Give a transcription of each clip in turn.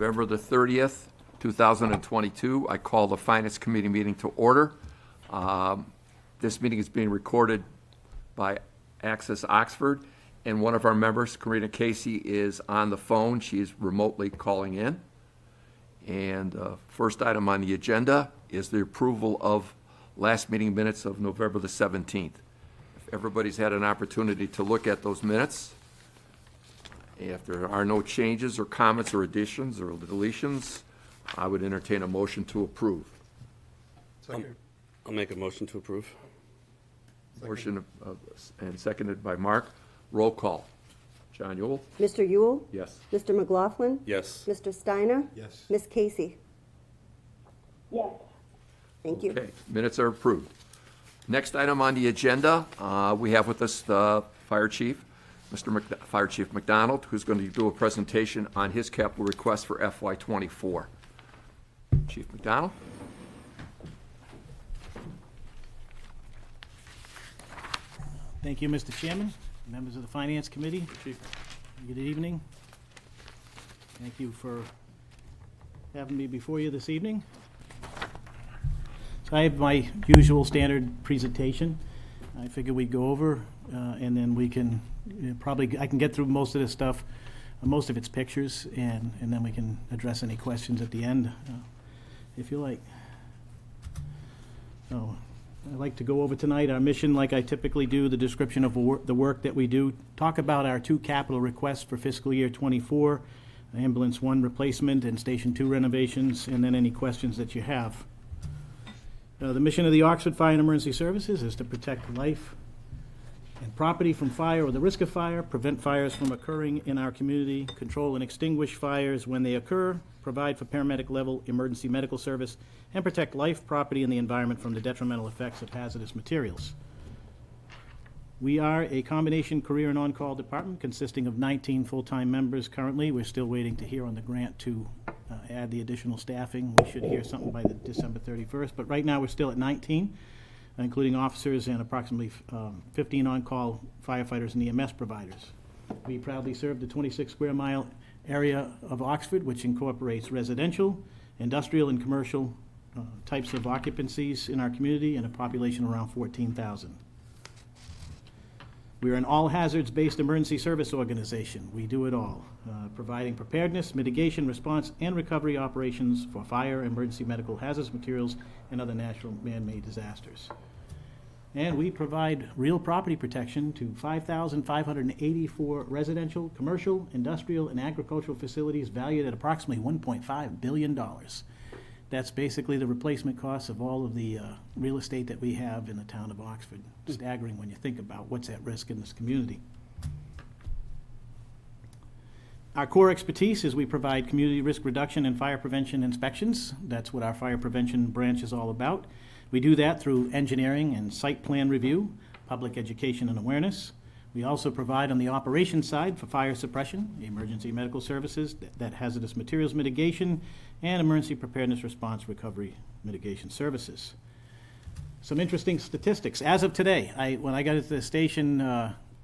November the 30th, 2022. I call the Finance Committee meeting to order. This meeting is being recorded by Access Oxford, and one of our members, Karina Casey, is on the phone. She is remotely calling in. And first item on the agenda is the approval of last meeting minutes of November the 17th. If everybody's had an opportunity to look at those minutes, if there are no changes or comments or additions or deletions, I would entertain a motion to approve. I'll make a motion to approve. Motion and seconded by Mark. Roll call. John Yule? Mr. Yule? Yes. Mr. McLaughlin? Yes. Mr. Steiner? Yes. Ms. Casey? Yes. Thank you. Okay, minutes are approved. Next item on the agenda, we have with us the Fire Chief, Fire Chief McDonald, who's going to do a presentation on his capital request for FY24. Chief McDonald? Thank you, Mr. Chairman, members of the Finance Committee. Good evening. Thank you for having me before you this evening. So I have my usual standard presentation. I figure we'd go over, and then we can I can get through most of this stuff, most of its pictures, and then we can address any questions at the end, if you like. So I'd like to go over tonight our mission like I typically do, the description of the work that we do, talk about our two capital requests for fiscal year '24, Ambulance 1 replacement and Station 2 renovations, and then any questions that you have. The mission of the Oxford Fire and Emergency Services is to protect life and property from fire or the risk of fire, prevent fires from occurring in our community, control and extinguish fires when they occur, provide for paramedic-level emergency medical service, and protect life, property, and the environment from the detrimental effects of hazardous materials. We are a combination career and on-call department consisting of 19 full-time members currently. We're still waiting to hear on the grant to add the additional staffing. We should hear something by the December 31st, but right now we're still at 19, including officers and approximately 15 on-call firefighters and EMS providers. We proudly serve the 26 square mile area of Oxford, which incorporates residential, industrial, and commercial types of occupancies in our community, and a population around 14,000. We are an all-hazards-based emergency service organization. We do it all, providing preparedness, mitigation, response, and recovery operations for fire, emergency medical, hazardous materials, and other natural man-made disasters. And we provide real property protection to 5,584 residential, commercial, industrial, and agricultural facilities valued at approximately $1.5 billion. That's basically the replacement costs of all of the real estate that we have in the town of Oxford. Staggering when you think about what's at risk in this community. Our core expertise is we provide community risk reduction and fire prevention inspections. That's what our fire prevention branch is all about. We do that through engineering and site plan review, public education and awareness. We also provide on the operations side for fire suppression, emergency medical services, that hazardous materials mitigation, and emergency preparedness response recovery mitigation services. Some interesting statistics. As of today, when I got into the station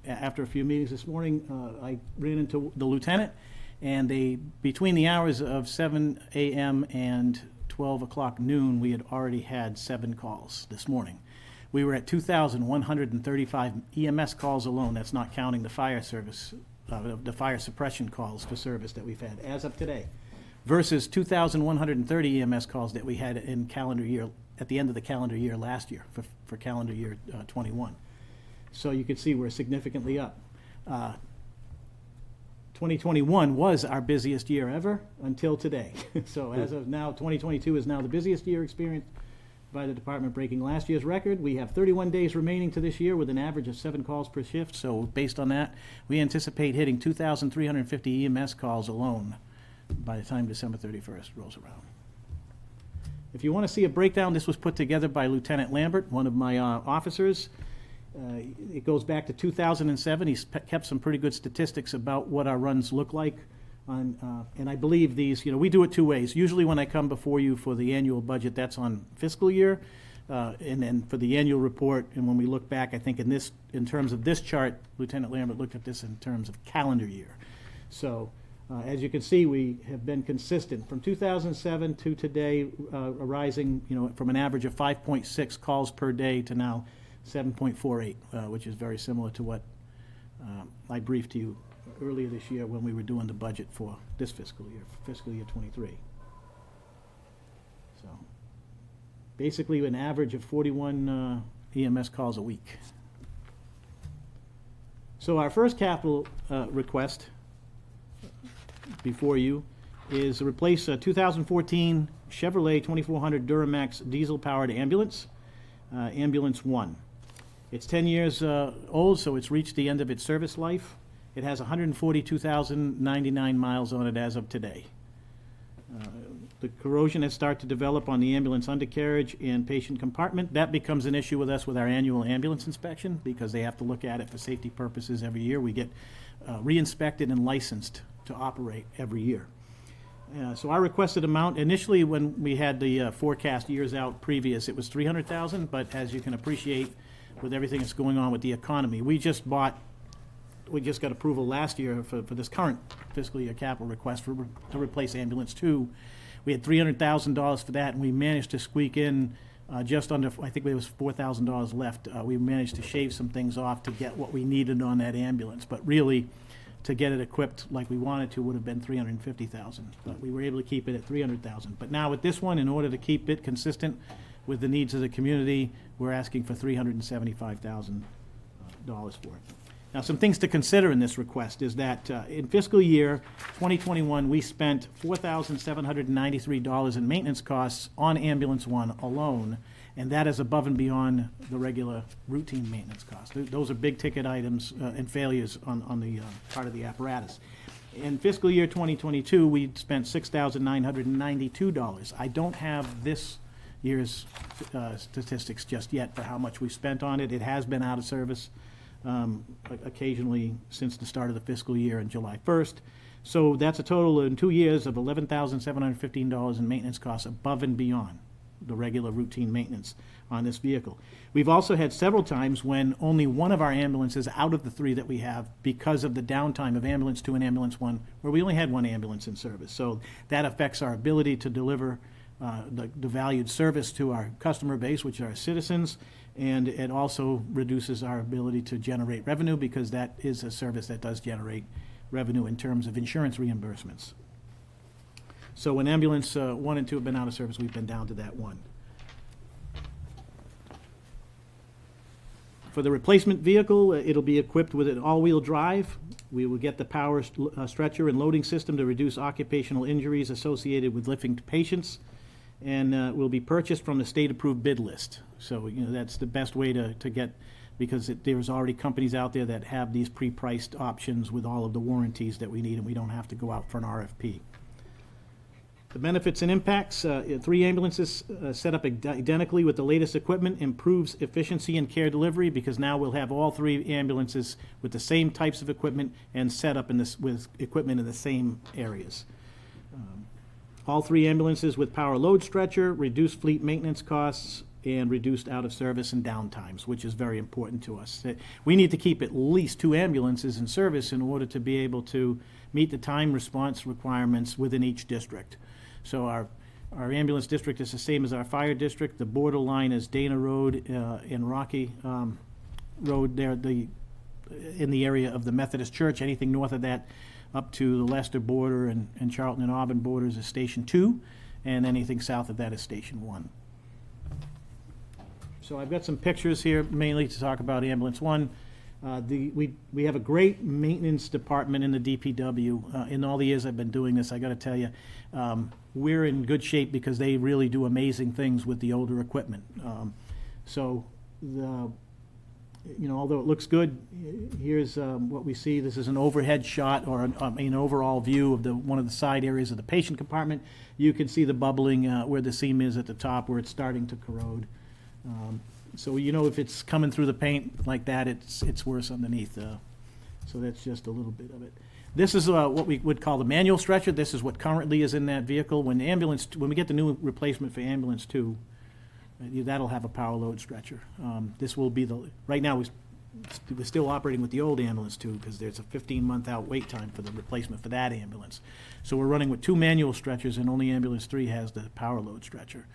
after a few meetings this morning, I ran into the lieutenant, and between the hours of 7 a.m. and 12 o'clock noon, we had already had 7 calls this morning. We were at 2,135 EMS calls alone. That's not counting the fire service, the fire suppression calls for service that we've had as of today, versus 2,130 EMS calls that we had at the end of the calendar year last year for calendar year 21. So you can see we're significantly up. 2021 was our busiest year ever until today. So as of now, 2022 is now the busiest year experienced by the department, breaking last year's record. We have 31 days remaining to this year with an average of 7 calls per shift. So based on that, we anticipate hitting 2,350 EMS calls alone by the time December 31st rolls around. If you want to see a breakdown, this was put together by Lieutenant Lambert, one of my officers. It goes back to 2007. He's kept some pretty good statistics about what our runs look like. And I believe these, we do it 2 ways. Usually when I come before you for the annual budget, that's on fiscal year. And then for the annual report, and when we look back, I think in terms of this chart, Lieutenant Lambert looked at this in terms of calendar year. So As you can see, we have been consistent from 2007 to today, arising, from an average of 5.6 calls per day to now 7.48, which is very similar to what I briefed to you earlier this year when we were doing the budget for this fiscal year 23. So basically an average of 41 EMS calls a week. So our first capital request before you is to replace a 2014 Chevrolet 2400 Duramax diesel-powered ambulance, Ambulance 1. It's 10 years old, so it's reached the end of its service life. It has 142,099 miles on it as of today. The corrosion has started to develop on the ambulance undercarriage and patient compartment. That becomes an issue with us with our annual ambulance inspection because they have to look at it for safety purposes every year. We get re-inspected and licensed to operate every year. So our requested amount, initially when we had the forecast years out previous, it was $300,000, but as you can appreciate with everything that's going on with the economy, we just got approval last year for this current fiscal year capital request to replace Ambulance 2. We had $300,000 for that, and we managed to squeak in just under, I think it was $4,000 left. We managed to shave some things off to get what we needed on that ambulance, but really, to get it equipped like we wanted to would have been $350,000, but we were able to keep it at $300,000. But now with this one, in order to keep it consistent with the needs of the community, we're asking for $375,000 for it. Now, some things to consider in this request is that in fiscal year 2021, we spent $4,793 in maintenance costs on Ambulance 1 alone, and that is above and beyond the regular routine maintenance costs. Those are big-ticket items and failures on the part of the apparatus. In fiscal year 2022, we spent $6,992. I don't have this year's statistics just yet for how much we spent on it. It has been out of service occasionally since the start of the fiscal year on July 1st. So that's a total in 2 years of $11,715 in maintenance costs above and beyond the regular routine maintenance on this vehicle. We've also had several times when only one of our ambulances out of the 3 that we have, because of the downtime of Ambulance 2 and Ambulance 1, where we only had 1 ambulance in service. So that affects our ability to deliver the valued service to our customer base, which are our citizens, and it also reduces our ability to generate revenue because that is a service that does generate revenue in terms of insurance reimbursements. So when Ambulance 1 and 2 have been out of service, we've been down to that 1. For the replacement vehicle, it'll be equipped with an all-wheel drive. We will get the power stretcher and loading system to reduce occupational injuries associated with lifting patients, and will be purchased from the state-approved bid list. So, that's the best way to get, because there's already companies out there that have these pre-priced options with all of the warranties that we need, and we don't have to go out for an RFP. The benefits and impacts, 3 ambulances set up identically with the latest equipment improves efficiency and care delivery because now we'll have all 3 ambulances with the same types of equipment and set up with equipment in the same areas. All 3 ambulances with power load stretcher, reduced fleet maintenance costs, and reduced out-of-service and downtimes, which is very important to us. We need to keep at least 2 ambulances in service in order to be able to meet the time response requirements within each district. So our ambulance district is the same as our fire district. The borderline is Dana Road and Rocky Road there, in the area of the Methodist Church. Anything north of that up to the Leicester border and Charlton and Auburn borders is Station 2, and anything south of that is Station 1. So I've got some pictures here mainly to talk about Ambulance 1. We have a great maintenance department in the DPW. In all the years I've been doing this, I got to tell you, we're in good shape because they really do amazing things with the older equipment. Although it looks good, here's what we see. This is an overhead shot or an overall view of one of the side areas of the patient compartment. You can see the bubbling where the seam is at the top where it's starting to corrode. So if it's coming through the paint like that, it's worse underneath. So that's just a little bit of it. This is what we would call the manual stretcher. This is what currently is in that vehicle. When we get the new replacement for Ambulance 2, that'll have a power load stretcher. This will be right now we're still operating with the old ambulance too, because there's a 15-month out wait time for the replacement for that ambulance. So we're running with 2 manual stretchers, and only ambulance 3 has the power load stretcher.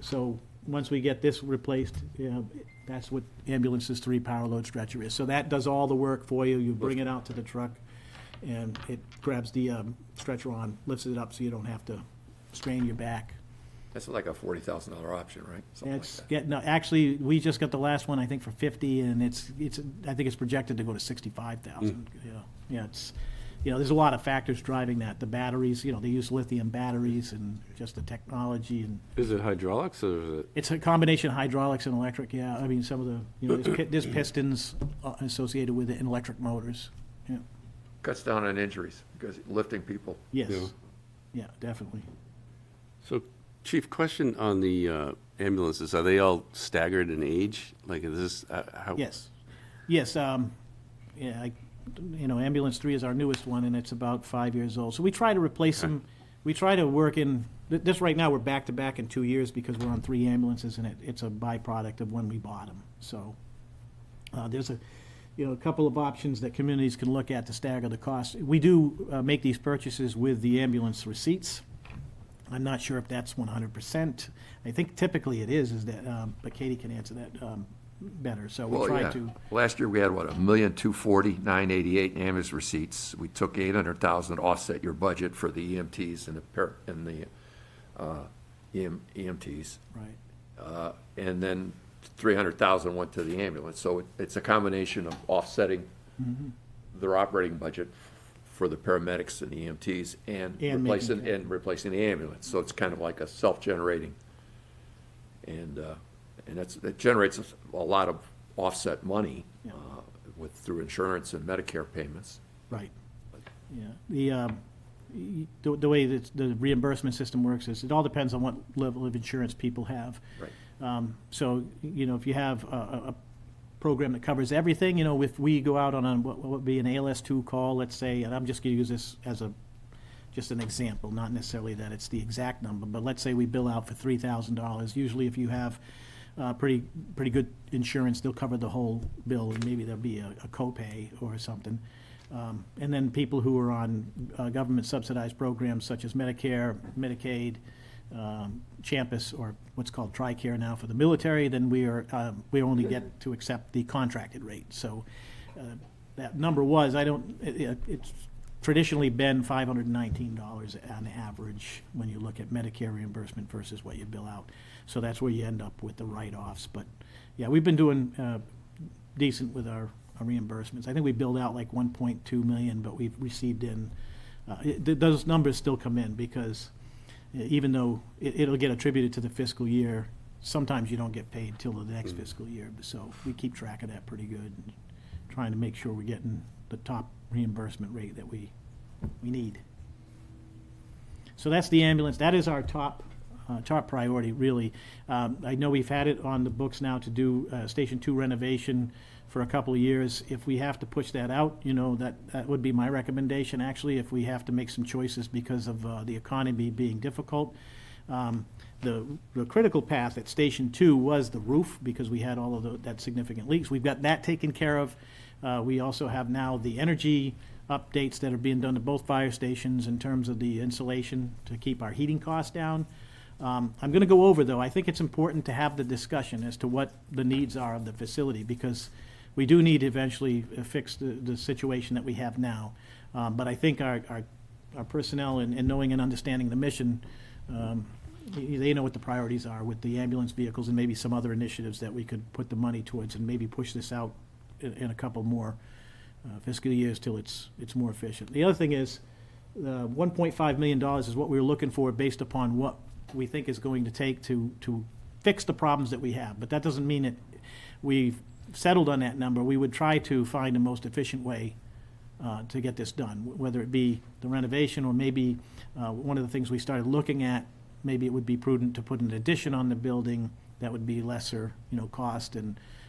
So once we get this replaced, that's what ambulance's 3 power load stretcher is. So that does all the work for you. You bring it out to the truck, and it grabs the stretcher on, lifts it up so you don't have to strain your back. That's like a $40,000 option, right? Something like It's that. getting, actually, we just got the last one, I think, for 50, and I think it's projected to go to 65,000. Yeah, it's, there's a lot of factors driving that. The batteries, they use lithium batteries and just the technology, and Is it hydraulics or is it? it's a combination of hydraulics and electric, yeah. I mean, some of the, there's pistons associated with it and electric motors. Yeah, Cuts down on injuries because lifting people. yes, Yeah. yeah, definitely. So, Chief, question on the ambulances. Are they all staggered in age? Like, is this, how? Yes, yes, yeah, ambulance 3 is our newest one, and it's about 5 years old. So we try to replace them, we try to work in, this right now, we're back to back in 2 years because we're on 3 ambulances, and it's a byproduct of when we bought them. So there's a couple of options that communities can look at to stagger the cost. We do make these purchases with the ambulance receipts. I'm not sure if that's 100%. I think typically it is that, but Katie can answer that better. So we Well, try yeah. to, Last year, we had, what, $1,240,988 in ambulance receipts. We took $800,000 to offset your budget for the EMTs and the EMTs. right. And then 300,000 went to the ambulance. So it's a combination of offsetting their operating budget for the paramedics and the EMTs and And making- replacing the ambulance. So it's kind of like a self-generating. And that generates a lot of offset money Yeah. through insurance and Medicare payments. Right. Yeah. The way that the reimbursement system works is it all depends on what level of insurance people have. Right. So, if you have a program that covers everything, if we go out on what would be an ALS2 call, let's say, and I'm just going to use this as just an example, not necessarily that it's the exact number, but let's say we bill out for $3,000. Usually if you have pretty good insurance, they'll cover the whole bill, and maybe there'll be a copay or something. And then people who are on government subsidized programs such as Medicare, Medicaid, Champus, or what's called TRICARE now for the military, then we only get to accept the contracted rate. So that number was, it's traditionally been $519 on average when you look at Medicare reimbursement versus what you bill out. So that's where you end up with the write-offs. But yeah, we've been doing decent with our reimbursements. I think we billed out like 1.2 million, but we've received in, those numbers still come in because even though it'll get attributed to the fiscal year, sometimes you don't get paid till the next fiscal year. So we keep track of that pretty good, and trying to make sure we're getting the top reimbursement rate that we need. So that's the ambulance. That is our top priority, really. I know we've had it on the books now to do Station 2 renovation for a couple of years. If we have to push that out, that would be my recommendation, actually, if we have to make some choices because of the economy being difficult. The critical path at Station 2 was the roof, because we had all of that significant leaks. We've got that taken care of. We also have now the energy updates that are being done to both fire stations in terms of the insulation to keep our heating costs down. I'm going to go over, though, I think it's important to have the discussion as to what the needs are of the facility, because we do need to eventually fix the situation that we have now. But I think our personnel, and knowing and understanding the mission, they know what the priorities are with the ambulance vehicles and maybe some other initiatives that we could put the money towards and maybe push this out in a couple more fiscal years till it's more efficient. The other thing is, $1.5 million is what we're looking for based upon what we think is going to take to fix the problems that we have. But that doesn't mean that we've settled on that number. We would try to find the most efficient way to get this done, whether it be the renovation or maybe one of the things we started looking at, maybe it would be prudent to put an addition on the building that would be lesser, cost,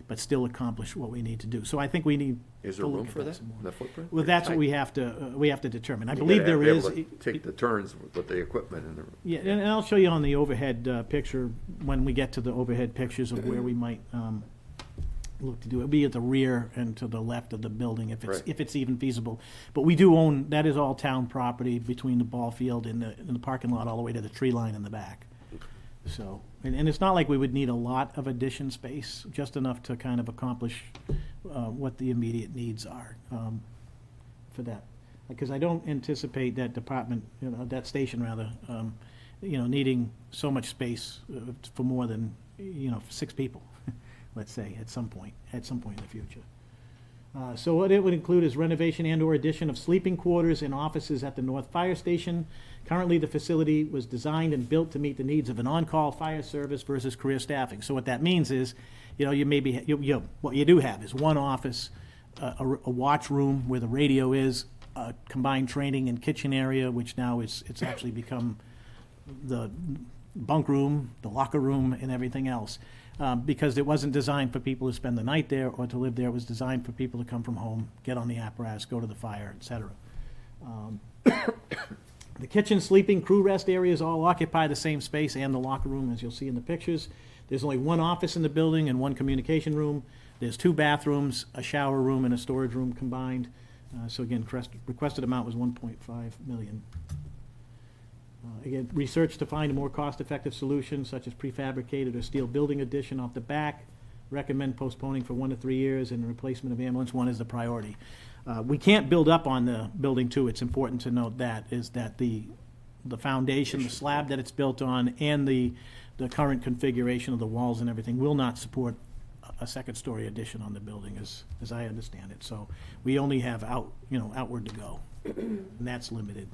but still accomplish what we need to do. So I think we need Is to there look room at for that some more. in the footprint? Well, that's what we have to determine. I believe there You gotta is. be able to take the turns with the equipment and the. Yeah, and I'll show you on the overhead picture, when we get to the overhead pictures of where we might look to do. It'll be at the rear and to the left of the building Right. if it's even feasible. But we do own, that is all town property between the ball field and the parking lot all the way to the tree line in the back. So, and it's not like we would need a lot of addition space, just enough to kind of accomplish what the immediate needs are for that. Because I don't anticipate that department, that station rather, needing so much space for more than, 6 people, let's say, at some point in the future. So what it would include is renovation and/or addition of sleeping quarters and offices at the North Fire Station. Currently, the facility was designed and built to meet the needs of an on-call fire service versus career staffing. So what that means is, you maybe, what you do have is one office, a watch room where the radio is, a combined training and kitchen area, which now it's actually become the bunk room, the locker room, and everything else. Because it wasn't designed for people to spend the night there or to live there. It was designed for people to come from home, get on the apparatus, go to the fire, et cetera. The kitchen, sleeping, crew rest areas all occupy the same space and the locker room, as you'll see in the pictures. There's only one office in the building and one communication room. There's 2 bathrooms, a shower room, and a storage room combined. So again, requested amount was $1.5 million. Again, research to find a more cost-effective solution, such as prefabricated or steel building addition off the back. Recommend postponing for 1 to 3 years, and the replacement of ambulance 1 is the priority. We can't build up on the building 2. It's important to note that the foundation, the slab that it's built on, and the current configuration of the walls and everything will not support a second-story addition on the building, as I understand it. So we only have outward to go, and that's limited.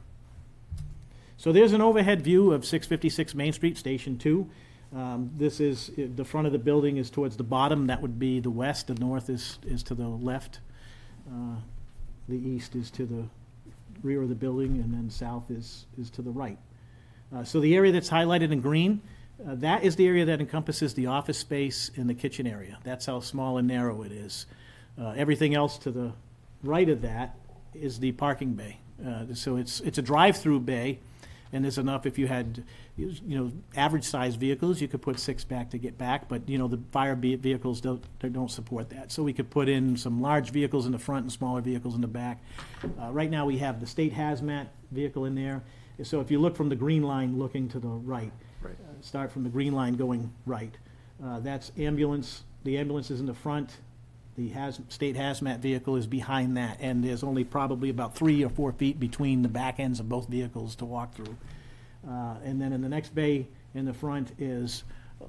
So there's an overhead view of 656 Main Street, Station 2. This is, the front of the building is towards the bottom. That would be the west. The north is to the left. The east is to the rear of the building, and then south is to the right. So the area that's highlighted in green, that is the area that encompasses the office space and the kitchen area. That's how small and narrow it is. Everything else to the right of that is the parking bay. So it's a drive-through bay. And there's enough, if you had, average-sized vehicles, you could put 6 back to get back, but, the fire vehicles don't support that. So we could put in some large vehicles in the front and smaller vehicles in the back. Right now, we have the state hazmat vehicle in there. So if you look from the green line looking to the right, Right. Start from the green line going right. That's ambulance. The ambulance is in the front. The state hazmat vehicle is behind that, and there's only probably about 3 or 4 feet between the back ends of both vehicles to walk through. And then in the next bay in the front is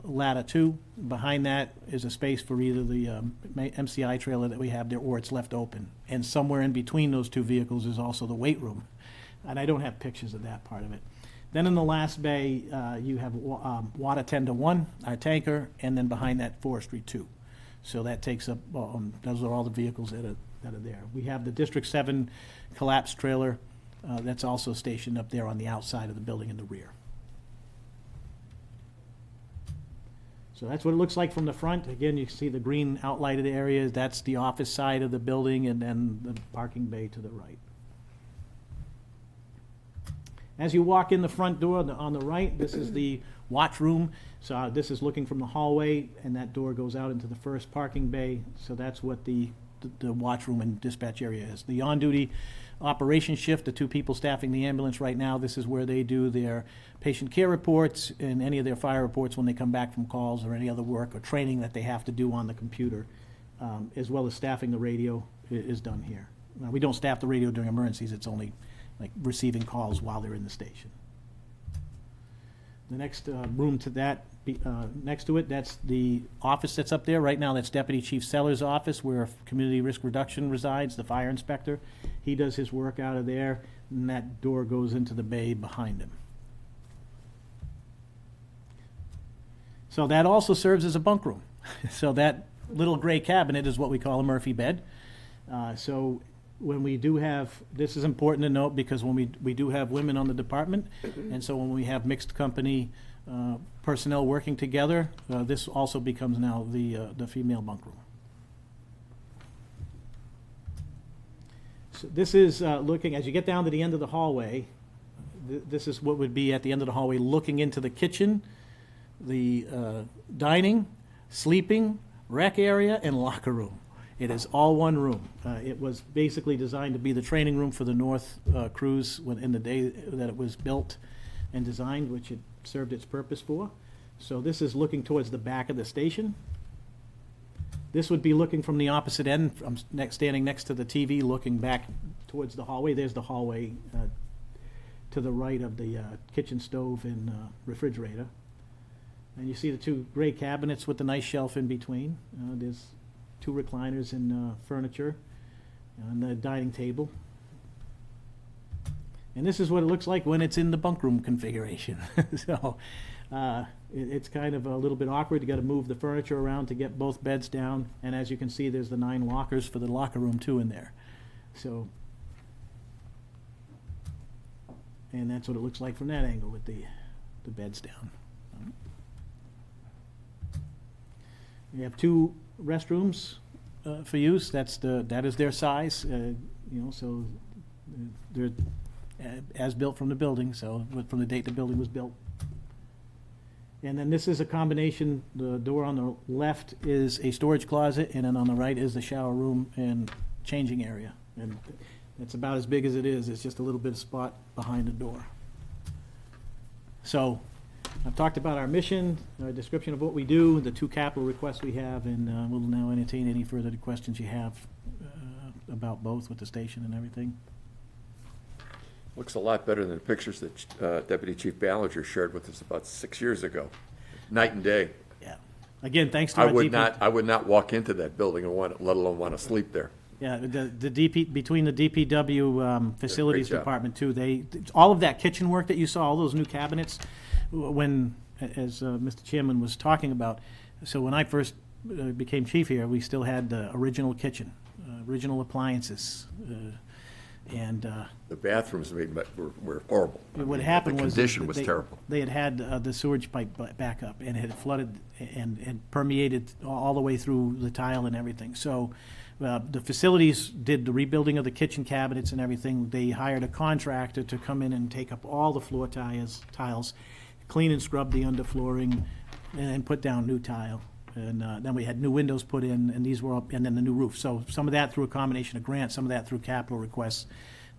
ladder 2. Behind that is a space for either the MCI trailer that we have there, or it's left open. And somewhere in between those 2 vehicles is also the weight room. And I don't have pictures of that part of it. Then in the last bay, you have water 10-1, our tanker, and then behind that forestry 2. So that takes up, those are all the vehicles that are there. We have the District 7 collapsed trailer that's also stationed up there on the outside of the building in the rear. So that's what it looks like from the front. Again, you can see the green outlighted areas. That's the office side of the building, and then the parking bay to the right. As you walk in the front door on the right, this is the watch room. So this is looking from the hallway, and that door goes out into the first parking bay. So that's what the watch room and dispatch area is. The on-duty operation shift, the 2 people staffing the ambulance right now, this is where they do their patient care reports and any of their fire reports when they come back from calls or any other work or training that they have to do on the computer, as well as staffing the radio is done here. Now, we don't staff the radio during emergencies. It's only like receiving calls while they're in the station. The next room to that, next to it, that's the office that's up there. Right now, that's Deputy Chief Sellers' office, where Community Risk Reduction resides, the fire inspector. He does his work out of there, and that door goes into the bay behind him. So that also serves as a bunk room. So that little gray cabinet is what we call a Murphy bed. So when we do have, this is important to note because when we do have women on the department, and so when we have mixed company personnel working together, this also becomes now the female bunk room. So this is looking, as you get down to the end of the hallway, this is what would be at the end of the hallway, looking into the kitchen, the dining, sleeping, rec area, and locker room. It is all one room. It was basically designed to be the training room for the North Cruise in the day that it was built and designed, which it served its purpose for. So this is looking towards the back of the station. This would be looking from the opposite end. I'm standing next to the TV, looking back towards the hallway. There's the hallway to the right of the kitchen stove and refrigerator. And you see the two gray cabinets with the nice shelf in between. There's two recliners and furniture and the dining table. And this is what it looks like when it's in the bunk room configuration. So it's kind of a little bit awkward. You got to move the furniture around to get both beds down. And as you can see, there's the 9 lockers for the locker room too in there. So, and that's what it looks like from that angle with the beds down. We have 2 restrooms for use. That is their size. So they're as built from the building. So from the date the building was built. And then this is a combination. The door on the left is a storage closet, and then on the right is the shower room and changing area. And it's about as big as it is. It's just a little bit of spot behind the door. So I've talked about our mission, our description of what we do, the 2 capital requests we have, and we'll now entertain any further questions you have about both with the station and everything. Looks a lot better than the pictures that Deputy Chief Ballinger shared with us about 6 years ago. Night and day. Yeah. Again, thanks to I our would DP. not walk into that building and let alone want to sleep there. Yeah, the DP, between the DPW Facilities job. Department too, all of that kitchen work that you saw, all those new cabinets, when, as Mr. Chairman was talking about, so when I first became chief here, we still had the original kitchen, original appliances, and The bathrooms were horrible. what happened was. The condition was they- terrible. They had the sewage pipe back up, and it had flooded and permeated all the way through the tile and everything. So the facilities did the rebuilding of the kitchen cabinets and everything. They hired a contractor to come in and take up all the floor tiles, clean and scrub the underflooring, and put down new tile. And then we had new windows put in, and these were up, and then the new roof. So some of that through a combination of grants, some of that through capital requests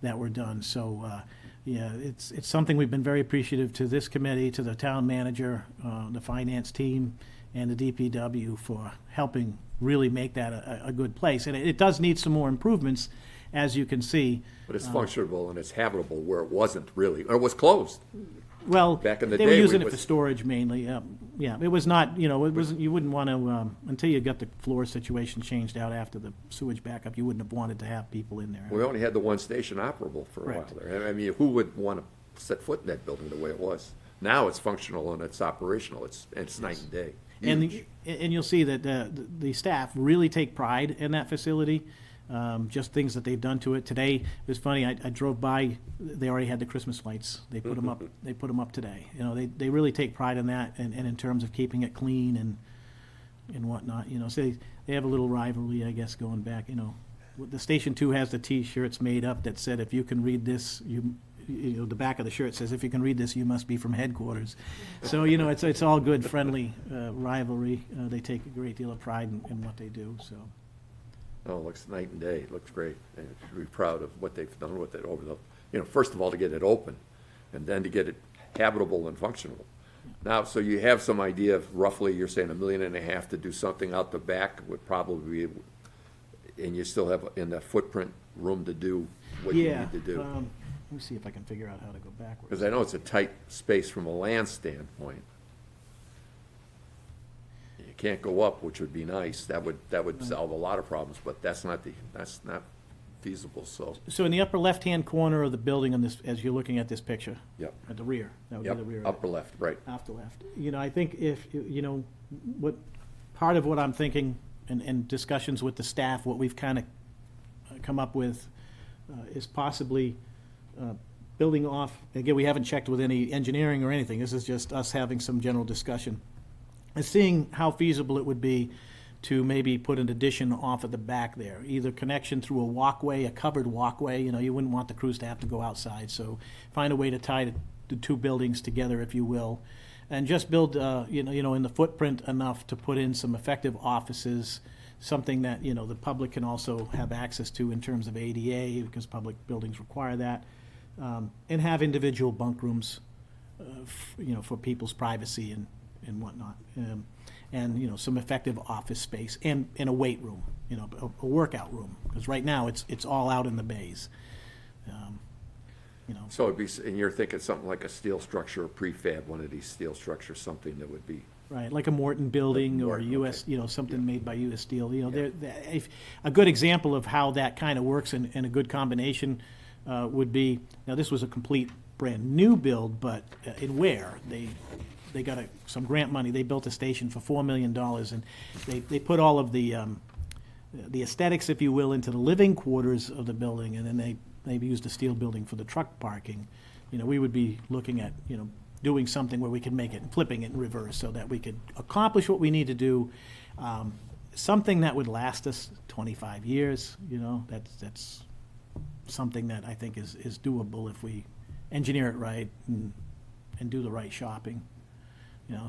that were done. So, yeah, it's something we've been very appreciative to this committee, to the town manager, the finance team, and the DPW for helping really make that a good place. And it does need some more improvements, as you can see. But it's functional and it's habitable where it wasn't really, or it was closed. Well, Back in the they were day, using we it for was- storage mainly. Yeah, it was not, it wasn't, you wouldn't want to, until you got the floor situation changed out after the sewage backup, you wouldn't have wanted to have people in there. We only had the one station operable for a while Correct. there. I mean, who would want to set foot in that building the way it was? Now it's functional and it's operational. It's night and day. Huge. And you'll see that the staff really take pride in that facility, just things that they've done to it. Today, it was funny, I drove by, they already had the Christmas lights. They put them up, today. They really take pride in that and in terms of keeping it clean and whatnot, so they have a little rivalry, I guess, going back, The Station 2 has the T-shirts made up that said, if you can read this, the back of the shirt says, if you can read this, you must be from headquarters. So, it's all good, friendly rivalry. They take a great deal of pride in what they do, so. Oh, it looks night and day. It looks great. And you should be proud of what they've done with it over first of all, to get it open, and then to get it habitable and functional. Now, so you have some idea of roughly, you're saying $1.5 million to do something out the back would probably be, and you still have in that footprint room to do what you Yeah, need to do. let me see if I can figure out how to go backwards. Because I know it's a tight space from a land standpoint. You can't go up, which would be nice. That would solve a lot of problems, but that's not feasible, so. So in the upper left-hand corner of the building on this, as you're looking at this picture. Yep. At the rear, that would be Yep, the rear. of it. upper left, right. Off the left. I think if, what, part of what I'm thinking and discussions with the staff, what we've kind of come up with is possibly building off, again, we haven't checked with any engineering or anything, this is just us having some general discussion, and seeing how feasible it would be to maybe put an addition off at the back there, either connection through a walkway, a covered walkway, you wouldn't want the crews to have to go outside, so find a way to tie the 2 buildings together, if you will, and just build, in the footprint enough to put in some effective offices, something that, the public can also have access to in terms of ADA, because public buildings require that, and have individual bunk rooms, for people's privacy and whatnot. And, some effective office space and a weight room, a workout room, because right now it's all out in the bays. So it'd be, and you're thinking something like a steel structure, or prefab, one of these steel structures, something that would be, Right, like a Morton building or Morton, US, okay. Something made by US Steel, a good example of how that kind of works and a good combination would be, now this was a complete brand-new build, but in Ware, they got some grant money, they built a station for $4 million, and they put all of the aesthetics, if you will, into the living quarters of the building, and then they used a steel building for the truck parking. We would be looking at, doing something where we could make it, flipping it in reverse, so that we could accomplish what we need to do. Something that would last us 25 years, that's something that I think is doable if we engineer it right and do the right shopping.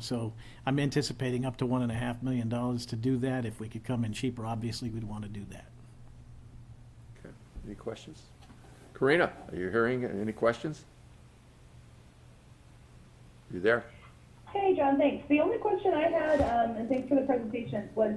So I'm anticipating up to $1.5 million to do that. If we could come in cheaper, obviously, we'd want to do that. okay. Any questions? Karina, are you hearing any questions? You there? Hey, John, thanks. The only question I had, and thanks for the presentation, was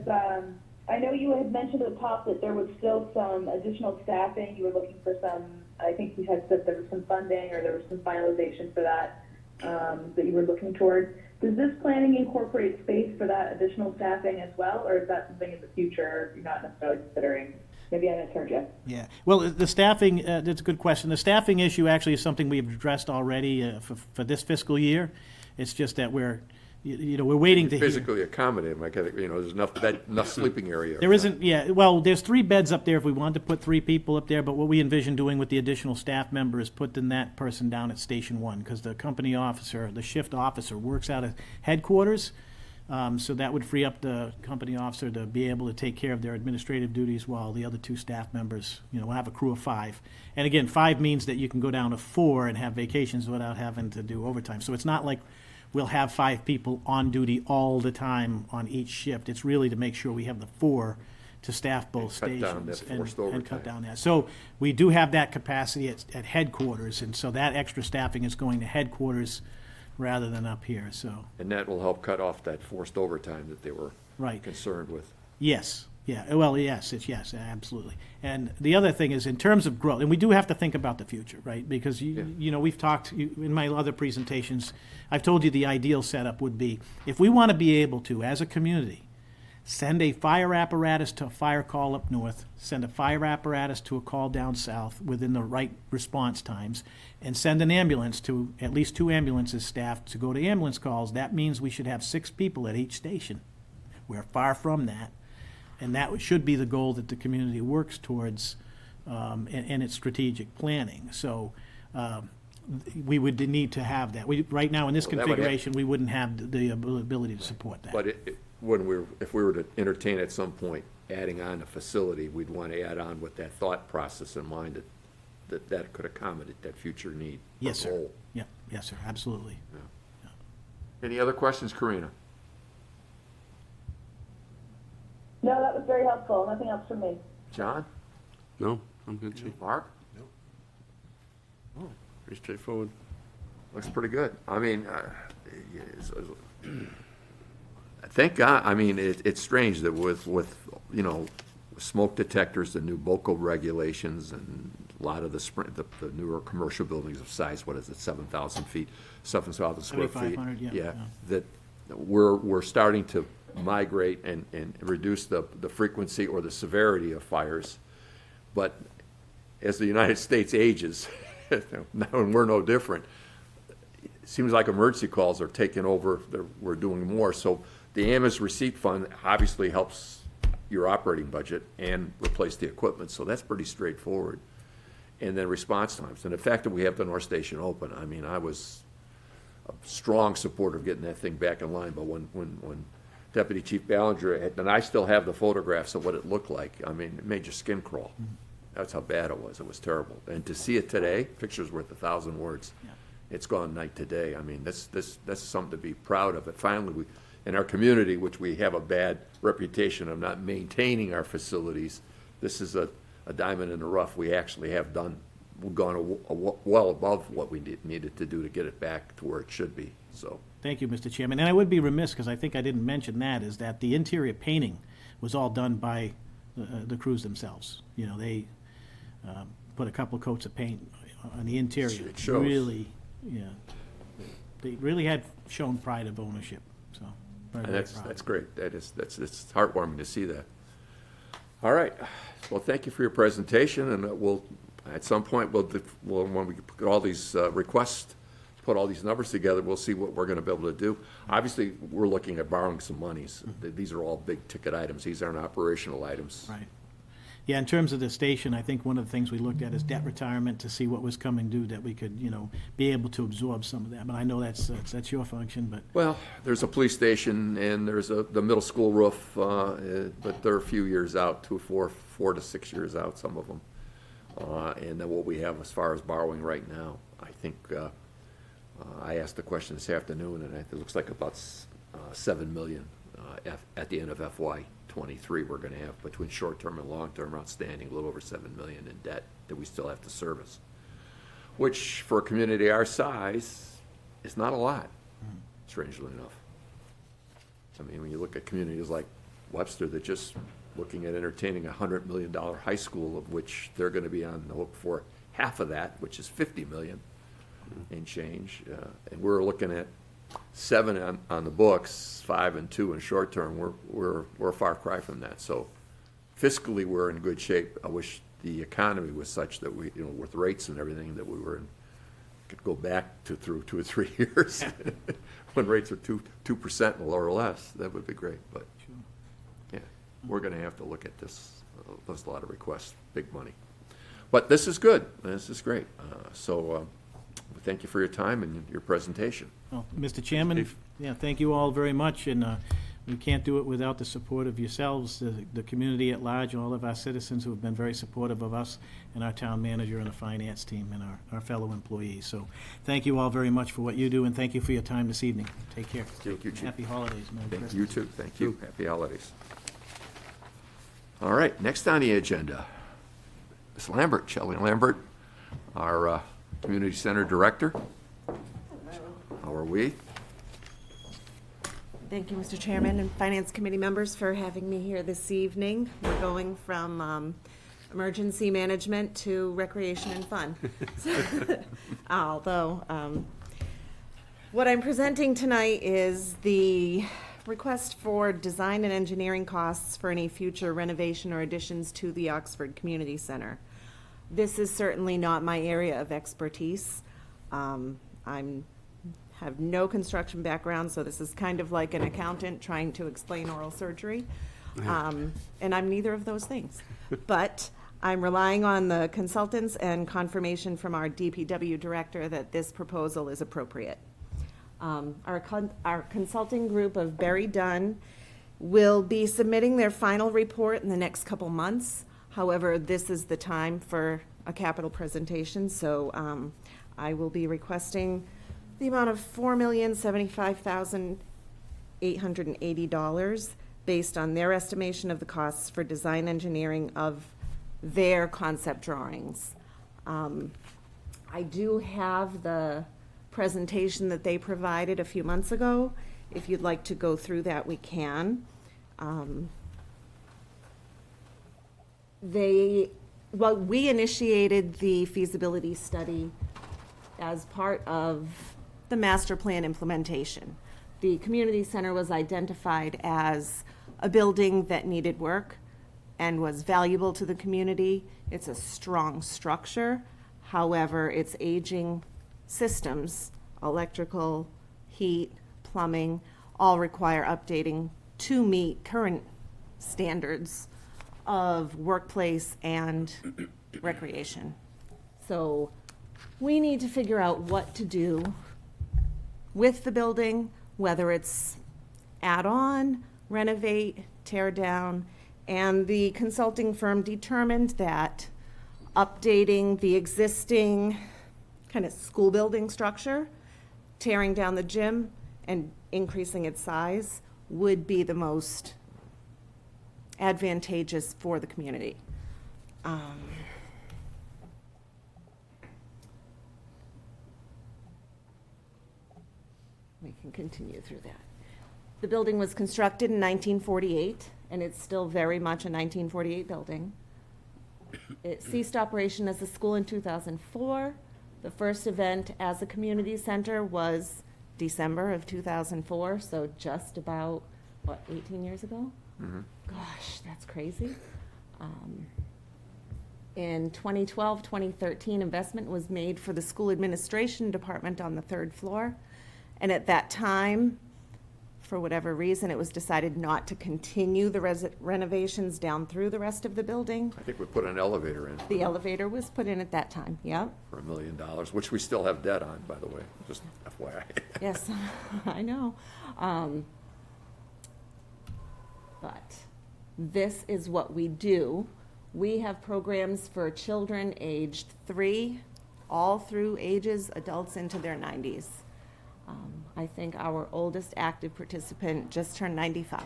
I know you had mentioned at the top that there was still some additional staffing. You were looking for some, I think you had said there was some funding or there was some finalization for that that you were looking towards. Does this planning incorporate space for that additional staffing as well, or is that something in the future you're not necessarily considering? Maybe I misheard you. Yeah, well, the staffing, that's a good question. The staffing issue actually is something we've addressed already for this fiscal year. It's just that we're waiting to hear. Physically accommodate them, there's enough sleeping area. There isn't, well, there's 3 beds up there if we wanted to put 3 people up there, but what we envision doing with the additional staff member is putting that person down at Station 1, because the company officer, the shift officer, works out of headquarters. So that would free up the company officer to be able to take care of their administrative duties while the other 2 staff members, will have a crew of 5. And again, 5 means that you can go down to 4 and have vacations without having to do overtime. So it's not like we'll have 5 people on duty all the time on each shift. It's really to make sure we have the 4 to staff both And cut down stations that forced and cut overtime. down that. So we do have that capacity at headquarters, and so that extra staffing is going to headquarters rather than up here, so. And that will help cut off that forced overtime that they were Right. concerned with. Yes, yes, absolutely. And the other thing is, in terms of growth, and we do have to think about the future, right? Because, we've talked, in my other presentations, I've told you the ideal setup would be, if we want to be able to, as a community, send a fire apparatus to a fire call up north, send a fire apparatus to a call down south within the right response times, and send an ambulance to, at least 2 ambulances staffed to go to ambulance calls, that means we should have 6 people at each station. We're far from that. And that should be the goal that the community works towards in its strategic planning. So we would need to have that. Right now, in this Well, that would have- configuration, we wouldn't have the ability to support that. But if we were to entertain at some point adding on a facility, we'd want to add on with that thought process in mind that could accommodate that future need. or Yes, sir. goal. Yeah, yes, sir, absolutely. Any other questions, Karina? No, that was very helpful. Nothing else from me. John? No, I'm good, Chief. Mark? Pretty straightforward. Looks pretty good. I mean, thank God, it's strange that with smoke detectors, the new BOCO regulations, and a lot of the newer commercial buildings of size, 7,000 feet, 7,000 square feet. 7,500, yeah. That we're starting to migrate and reduce the frequency or the severity of fires. But as the United States ages, and we're no different, it seems like emergency calls are taking over, we're doing more. So the ambulance receipt fund obviously helps your operating budget and replace the equipment, so that's pretty straightforward. And then response times, and the fact that we have the North Station open, I was a strong supporter of getting that thing back in line, but when Deputy Chief Ballinger, and I still have the photographs of what it looked like, it made your skin crawl. That's how bad it was terrible. And to see it today, picture's worth 1,000 words. Yeah. it's gone night to day. I mean, that's something to be proud of. But finally, we, in our community, which we have a bad reputation of not maintaining our facilities, this is a diamond in the rough. We actually have we've gone well above what we needed to do to get it back to where it should be, so. Thank you, Mr. Chairman. And I would be remiss, because I think I didn't mention that, is that the interior painting was all done by the crews themselves. You know, they put a couple coats of paint on the interior. It shows. Really, yeah. They really had shown pride of ownership, so. very, And very proud. that's great. It's heartwarming to see that. All right. Well, thank you for your presentation, and we'll, at some point, when we put all these requests, put all these numbers together, we'll see what we're gonna be able to do. Obviously, we're looking at borrowing some monies. These are all big-ticket items. These aren't operational items. Right. Yeah, in terms of the station, I think one of the things we looked at is debt retirement to see what was coming due, that we could, you know, be able to absorb some of that. But I know that's your function, but Well, there's a police station, and there's the middle school roof, but they're a few years out, 4 to 6 years out, some of them. And then what we have as far as borrowing right now, I think, I asked the question this afternoon, and it looks like about $7 million at the end of FY '23 we're gonna have between short-term and long-term outstanding, a little over $7 million in debt that we still have to service, which for a community our size is not a lot, strangely enough. I mean, when you look at communities like Webster that just looking at entertaining a $100 million high school, of which they're gonna be on the hook for half of that, which is $50 million and change, and we're looking at 7 on the books, 5 and 2 in short term. We're a far cry from that. So fiscally, we're in good shape. I wish the economy was such that we, you know, with rates and everything, that we were in, could go back to through 2 or 3 years when rates are 2% or less. That would be great. But yeah, we're going to have to look at this. There's a lot of requests, big money. But this is good. This is great. So thank you for your time and your presentation. well, Mr. Chairman, yeah, thank you all very much, and we can't do it without the support of yourselves, the community at large, all of our citizens who have been very supportive of us, and our town manager and the finance team, and our fellow employees. So thank you all very much for what you do, and thank you for your time this evening. Take care. Thank you, Chief. Happy holidays. Merry Thank Christmas. you too. Thank you. Happy holidays. All right, next on the agenda, Ms. Lambert, Shelley Lambert, our Community Center Director. How are we? Thank you, Mr. Chairman and Finance Committee members, for having me here this evening. We're going from emergency management to recreation and fun. Although, what I'm presenting tonight is the request for design and engineering costs for any future renovation or additions to the Oxford Community Center. This is certainly not my area of expertise. Have no construction background, so this is kind of like an accountant trying to explain oral surgery. And I'm neither of those things. But I'm relying on the consultants and confirmation from our DPW director that this proposal is appropriate. Our consulting group of Berry Dunn will be submitting their final report in the next couple months. However, this is the time for a capital presentation, so I will be requesting the amount of $4,075,880 based on their estimation of the costs for design engineering of their concept drawings. I do have the presentation that they provided a few months ago. If you'd like to go through that, we can. We initiated the feasibility study as part of the master plan implementation. The community center was identified as a building that needed work and was valuable to the community. It's a strong structure. However, its aging systems, electrical, heat, plumbing, all require updating to meet current standards of workplace and recreation. So we need to figure out what to do with the building, whether it's add on, renovate, tear down, and the consulting firm determined that updating the existing kind of school building structure, tearing down the gym and increasing its size would be the most advantageous for the community. We can continue through that. The building was constructed in 1948, and it's still very much a 1948 building. It ceased operation as a school in 2004. The first event as a community center was December of 2004, so just about, 18 years ago? Gosh, that's crazy. In 2012, 2013, investment was made for the school administration department on the third floor. And at that time, for whatever reason, it was decided not to continue the renovations down through the rest of the building. I think we put an elevator in The elevator was put in at that time, yep. for $1 million, which we still have debt on, by the way, just FYI. Yes, I know. But this is what we do. We have programs for children aged 3, all through ages, adults into their 90s. I think our oldest active participant just turned 95.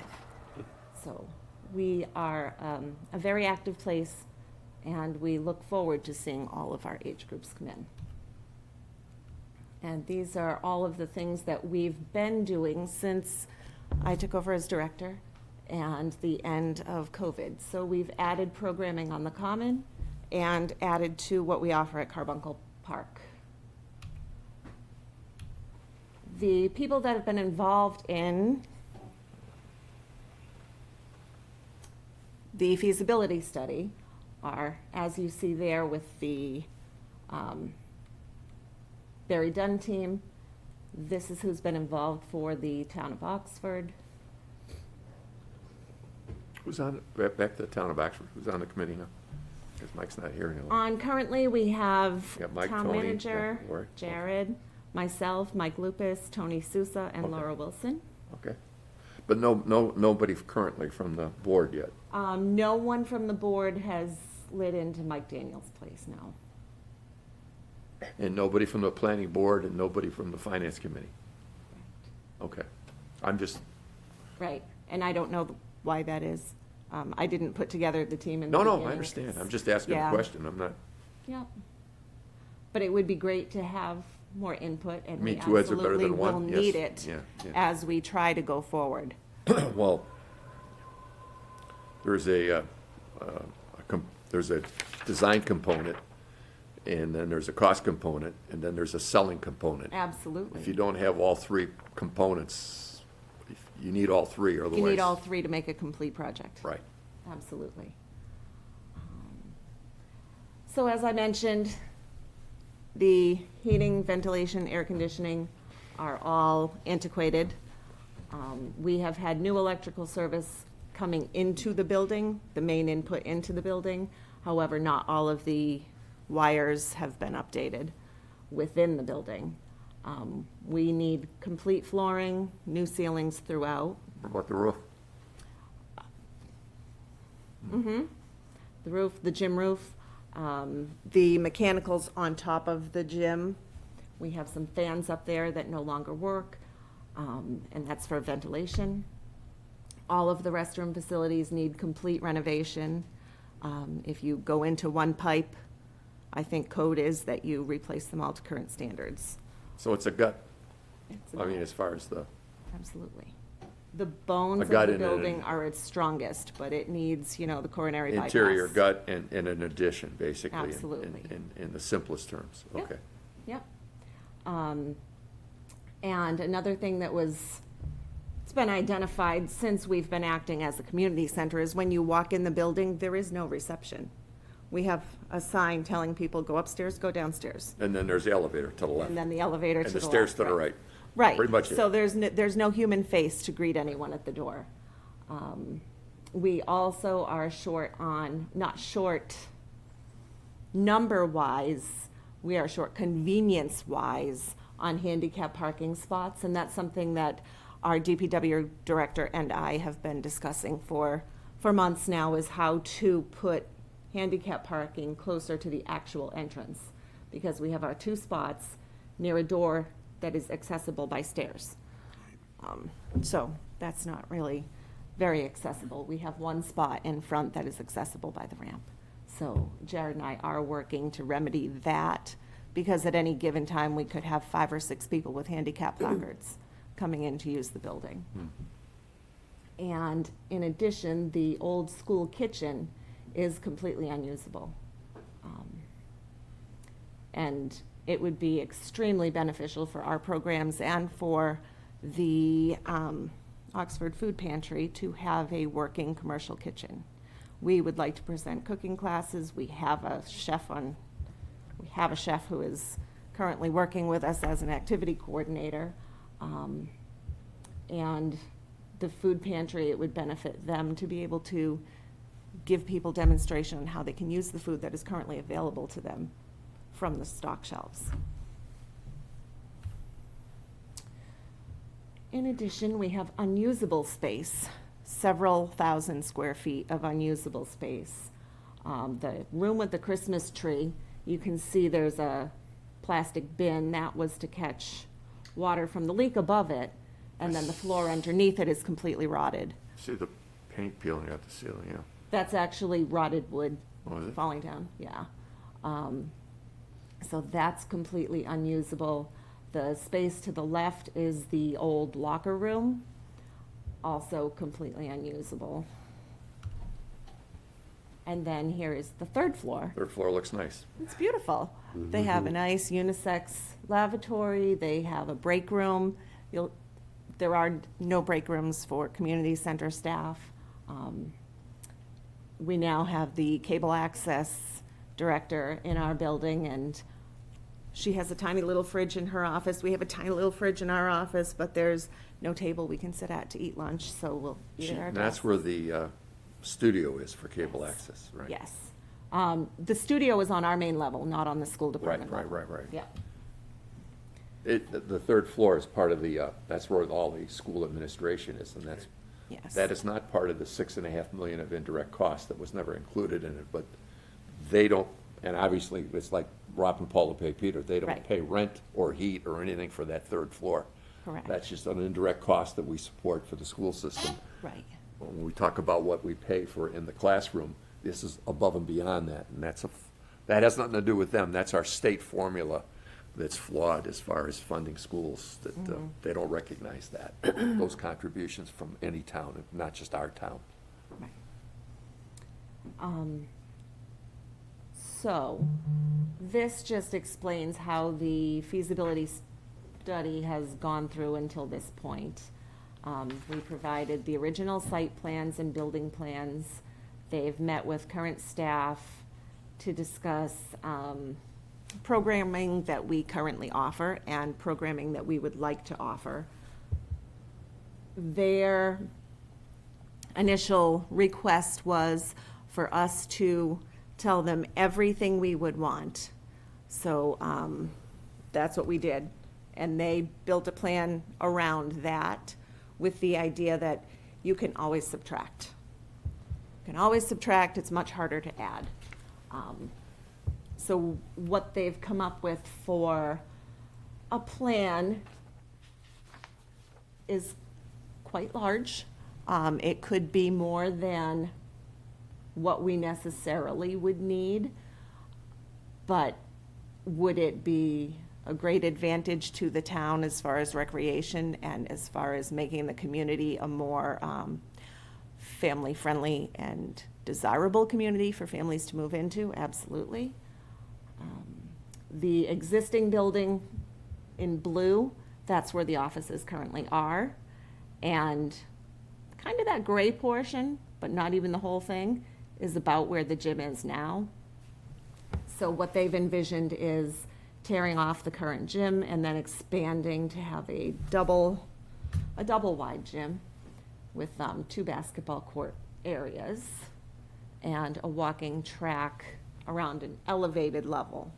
So we are a very active place, and we look forward to seeing all of our age groups come in. And these are all of the things that we've been doing since I took over as director and the end of COVID. So we've added programming on the Common and added to what we offer at Carbuncle Park. The people that have been involved in the feasibility study are, as you see there with the Barry Dunn team. This is who's been involved for the town of Oxford. Who's on, back to the town of Oxford, who's on the committee now? Because Mike's not here anymore. On currently, we have Got Mike, town Tony, manager, yeah, Lori. Jared, myself, Mike Lupus, Tony Sousa, and Okay. Laura Wilson. Okay. But nobody currently from the board yet? No one from the board has lit into Mike Daniels' place, no. And nobody from the planning board and nobody from the finance committee? Okay. I'm just, Right, and I don't know why that is. I didn't put together the team in the no, beginning. I understand. I'm just asking a Yeah. question. I'm not, Yep. But it would be great to have more input, and we Me, two heads are better absolutely than will one. need Yes. it Yeah, yeah. as we try to go forward. well, there's a design component, and then there's a cost component, and then there's a selling component. Absolutely. If you don't have all three components, you need all three, or otherwise. You need all three to make a complete project. Right. Absolutely. So as I mentioned, the heating, ventilation, air conditioning are all antiquated. We have had new electrical service coming into the building, the main input into the building. However, not all of the wires have been updated within the building. We need complete flooring, new ceilings throughout. What about the roof? The roof, the gym roof, the mechanicals on top of the gym. We have some fans up there that no longer work, and that's for ventilation. All of the restroom facilities need complete renovation. If you go into one pipe, I think code is that you replace them all to current standards. So it's a gut, It's I mean, as far as the, Absolutely. The bones of gut the and building are its strongest, but it needs, the coronary bypass. interior gut and an addition, basically. Absolutely. In the simplest terms, Yep. okay. Yep. And another thing that it's been identified since we've been acting as a community center is when you walk in the building, there is no reception. We have a sign telling people, go upstairs, go downstairs, And then there's the elevator to the left. and then the elevator to And the the left. stairs to the right. Right. Pretty much it. So there's no human face to greet anyone at the door. We also are short on, not short number-wise, we are short convenience-wise on handicap parking spots, and that's something that our DPW director and I have been discussing for months now, is how to put handicap parking closer to the actual entrance. because we have our 2 spots near a door that is accessible by stairs. So that's not really very accessible. We have 1 spot in front that is accessible by the ramp. So Jared and I are working to remedy that, because at any given time, we could have 5 or 6 people with handicap placards coming in to use the building. And in addition, the old school kitchen is completely unusable. And it would be extremely beneficial for our programs and for the Oxford Food Pantry to have a working commercial kitchen. We would like to present cooking classes. We have a chef who is currently working with us as an activity coordinator. And the food pantry, it would benefit them to be able to give people demonstration on how they can use the food that is currently available to them from the stock shelves. In addition, we have unusable space, several thousand square feet of unusable space. The room with the Christmas tree, you can see there's a plastic bin that was to catch water from the leak above it, and then the floor underneath it is completely rotted. See the paint peeling out the ceiling, yeah. That's actually rotted wood Oh, is it? falling down, yeah. So that's completely unusable. The space to the left is the old locker room, also completely unusable. And then here is the 3rd floor. 3rd floor looks nice. It's beautiful. They have a nice unisex lavatory, they have a break room. There are no break rooms for community center staff. We now have the cable access director in our building, and she has a tiny little fridge in her office. We have a tiny little fridge in our office, but there's no table we can sit at to eat lunch, so we'll eat at our And that's desks. where the studio is for cable access, right? Yes. The studio is on our main level, not on the school Right, department right, level. right, right. Yeah, The 3rd floor is part of the, that's where all the school administration is, and yes. that is not part of the $6.5 million of indirect cost that was never included in it, but they don't, and obviously, it's like Rob and Paula pay Peter, they don't Right. pay rent or heat or anything for that 3rd floor. Correct. That's just an indirect cost that we support for the school system. Right. When we talk about what we pay for in the classroom, this is above and beyond that, and that has nothing to do with them, that's our state formula that's flawed as far as funding schools, that they don't recognize that, those contributions from any town, not just our town. Right. So, this just explains how the feasibility study has gone through until this point. We provided the original site plans and building plans. They've met with current staff to discuss programming that we currently offer and programming that we would like to offer. Their initial request was for us to tell them everything we would want. So that's what we did. And they built a plan around that with the idea that you can always subtract. You can always subtract, it's much harder to add. So what they've come up with for a plan is quite large. It could be more than what we necessarily would need, but would it be a great advantage to the town as far as recreation and as far as making the community a more family-friendly and desirable community for families to move into? Absolutely. The existing building in blue, that's where the offices currently are. And kind of that gray portion, but not even the whole thing, is about where the gym is now. So what they've envisioned is tearing off the current gym and then expanding to have a double wide gym with 2 basketball court areas and a walking track around an elevated level.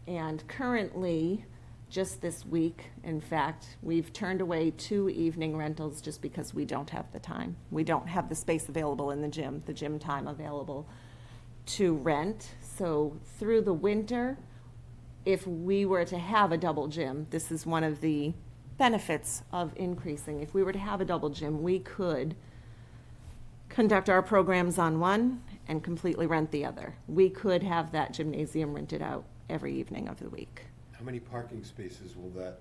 And currently, just this week, in fact, we've turned away 2 evening rentals just because we don't have the time. We don't have the space available in the gym time available to rent. So through the winter, if we were to have a double gym, this is one of the benefits of increasing. If we were to have a double gym, we could conduct our programs on one and completely rent the other. We could have that gymnasium rented out every evening of the week. How many parking spaces will that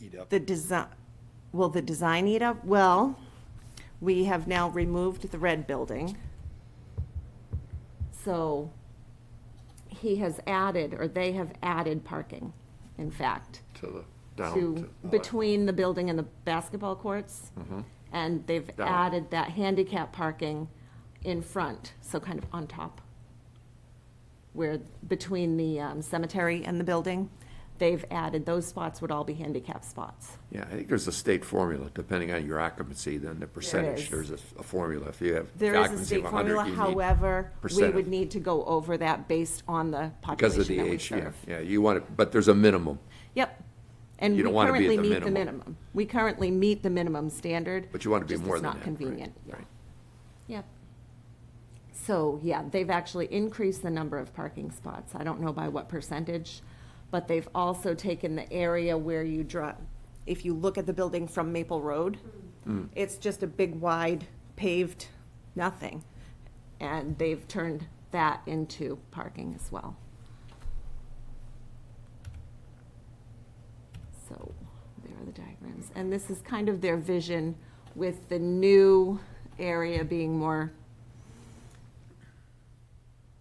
eat up? The design, will the design eat up? Well, we have now removed the red building. So he has added, or they have added parking, in fact, To the, down to, between the building and the basketball courts. And they've Down. added that handicap parking in front, so kind of on top. Where, between the cemetery and the building, they've added, those spots would all be handicap spots. Yeah, I think there's a state formula, depending on your occupancy, then the percentage, is. there's a formula. If you have There is a occupancy of state 100, formula, you need however, we percentage. would need to go over that based on the because of population the that we age, yeah, serve. yeah, you want it, but there's a minimum, Yep. And You we don't wanna be at currently the meet the minimum. minimum. We currently meet the minimum standard. but you want to be just more it's than not that. convenient. Yeah. Right. Yep. So, yeah, they've actually increased the number of parking spots. I don't know by what percentage, but they've also taken the area where you drive, if you look at the building from Maple Road, it's just a big wide paved nothing. And they've turned that into parking as well. So there are the diagrams. And this is kind of their vision with the new area being more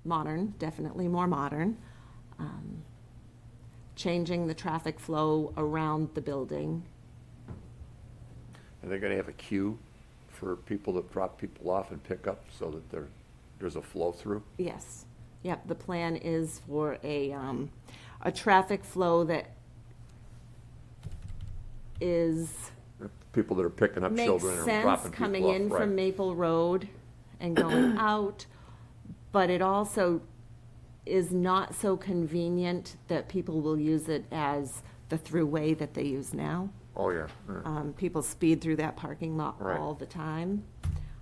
modern, definitely more modern. Changing the traffic flow around the building. And they're gonna have a queue for people that drop people off and pick up, so that there's a flow through? Yes. Yep, the plan is for a traffic flow that is, People that are picking up makes children and sense dropping coming people off, in right. from Maple Road and going out, but it also is not so convenient that people will use it as the throughway that they use now. Oh, yeah. Yeah. People speed through that parking lot Right. all the time.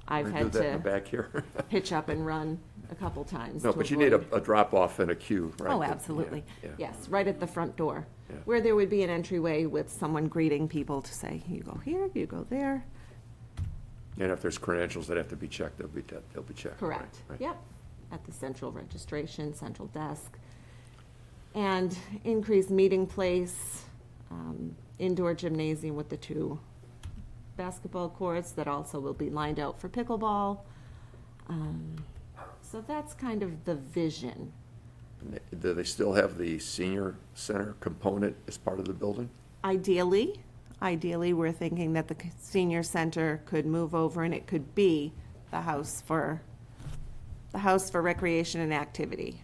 I've They had do that in the to back here. pitch up and run a couple times. No, to but you need avoid- a drop-off and a queue, right? Oh, Yeah, absolutely. yeah. Yes, right at the front door, Yeah. where there would be an entryway with someone greeting people to say, you go here, you go there. And if there's credentials that have to be checked, they'll be checked. right, Correct. right. Yep. At the central registration, central desk. And increased meeting place, indoor gymnasium with the 2 basketball courts that also will be lined out for pickleball. So that's kind of the vision. Do they still have the senior center component as part of the building? Ideally, we're thinking that the senior center could move over and it could be the house for recreation and activity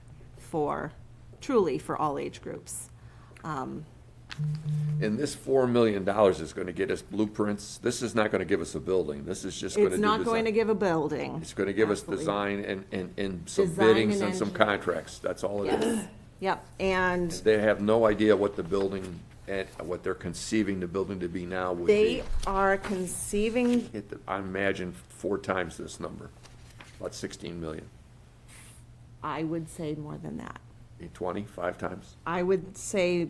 truly for all age groups. And this $4 million is gonna get us blueprints. This is not gonna give us a building. This is just gonna do It's not design. going to give a building. It's gonna give us Absolutely. design and some Design biddings and and some engineering. contracts. That's all it is. Yes, yep, and They have no idea what the building, and what they're conceiving the building to be now would they be. are conceiving, I imagine 4 times this number, about 16 million. I would say more than that. 20, 5 times? I would say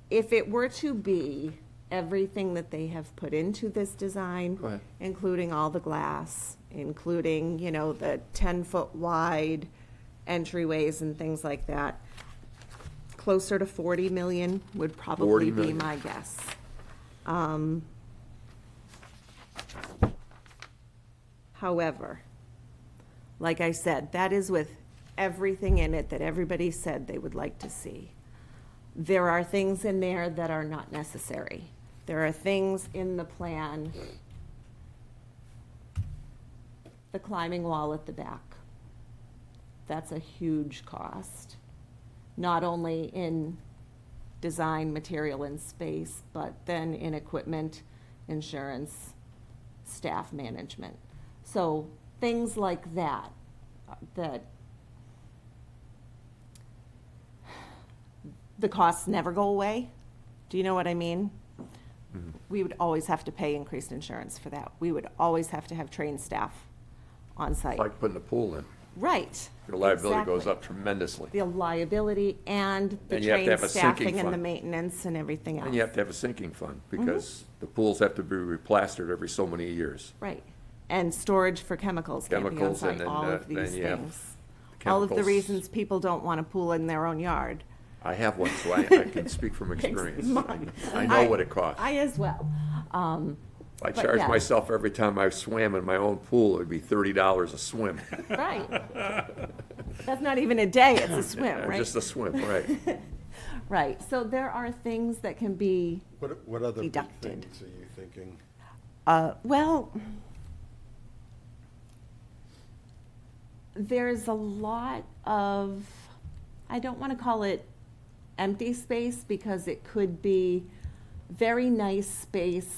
if it were to be everything that they have put into this design, Go ahead. including all the glass, including, the 10-foot wide entryways and things like that, closer to 40 million would 40 probably be million. my guess. However, like I said, that is with everything in it that everybody said they would like to see. There are things in there that are not necessary. There are things in the plan, the climbing wall at the back. That's a huge cost, not only in design, material, and space, but then in equipment, insurance, staff management. So things like that, that the costs never go away. Do you know what I mean? We would always have to pay increased insurance for that. We would always have to have trained staff on site. Like putting a pool in. Right. Your liability goes exactly. up tremendously. The liability and the And you have to trained have a sinking staffing and the fund. maintenance and everything else. And you have to have a sinking fund, Mm-hmm. because the pools have to be replastered every so many years. Right. And storage for chemicals can't be on Chemicals, and site, then, all of then these you have things. All of the chemicals. reasons people don't want a pool in their own yard. I have one, so I can speak from experience. I know what it costs. I as well. I but charge yeah. myself every time I swam in my own pool, it'd be $30 a swim. Right. That's not even a day, it's a swim, right? Just a swim, right. Right. So there are things that can be, What other big Deducted. things are you thinking? well, there's a lot of, I don't want to call it empty space because it could be very nice space.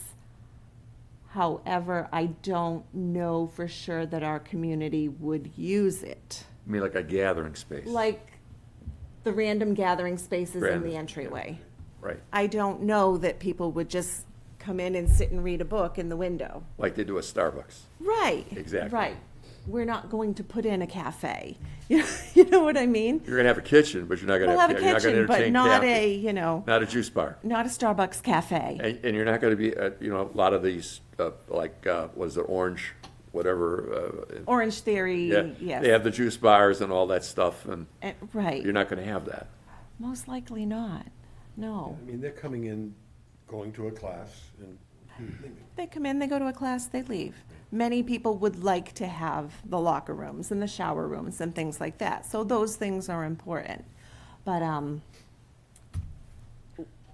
However, I don't know for sure that our community would use it. I mean, like a gathering space. Like the random gathering spaces in Random, the yeah. entryway. Right, I don't know that people would just come in and sit and read a book in the window. like they do at Starbucks. Right. Exactly. Right. We're not going to put in a cafe. You know what I mean? You're gonna have a kitchen, but you're not gonna We'll have a you're not gonna kitchen, but entertain not cafe. not Not a juice bar. a Starbucks cafe. And you're not gonna be, a lot of these, was it Orange, whatever, Orange Theory, yeah. yes. They have the juice bars and all that stuff, and Right. you're not gonna have that. Most likely not. No. I mean, they're coming in, going to a class and leaving. They come in, they go to a class, they leave. Many people would like to have the locker rooms and the shower rooms and things like that. So those things are important. But,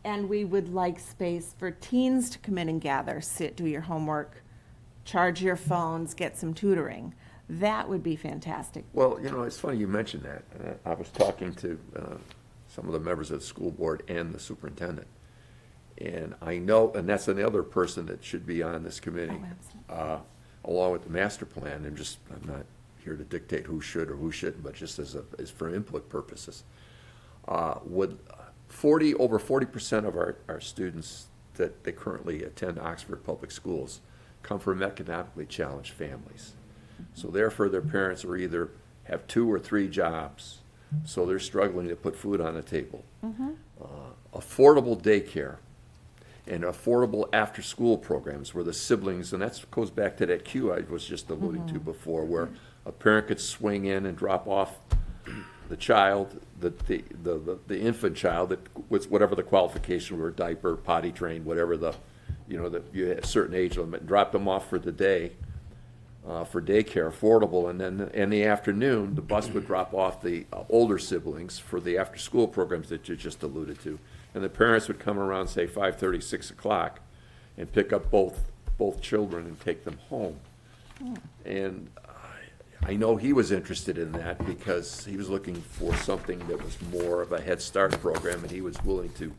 and we would like space for teens to come in and gather, sit, do your homework, charge your phones, get some tutoring. That would be fantastic. Well, it's funny you mentioned that. I was talking to some of the members of the school board and the superintendent. And I know, and that's another person that should be on this committee, along with the master plan. I'm not here to dictate who should or who shouldn't, but just as for input purposes. Would over 40% of our students that they currently attend Oxford Public Schools come from economically challenged families. So therefore, their parents are either have 2 or 3 jobs, so they're struggling to put food on the table. Affordable daycare and affordable after-school programs where the siblings, and that goes back to that cue I was just alluding to before, where a parent could swing in and drop off the child, the infant child, that with whatever the qualification were, diaper, potty trained, whatever that you had a certain age limit, drop them off for the day, for daycare, affordable, and then in the afternoon, the bus would drop off the older siblings for the after-school programs that you just alluded to. And the parents would come around, say, 5:30, 6 o'clock, and pick up both children and take them home. And I know he was interested in that because he was looking for something that was more of a Head Start program, and he was willing to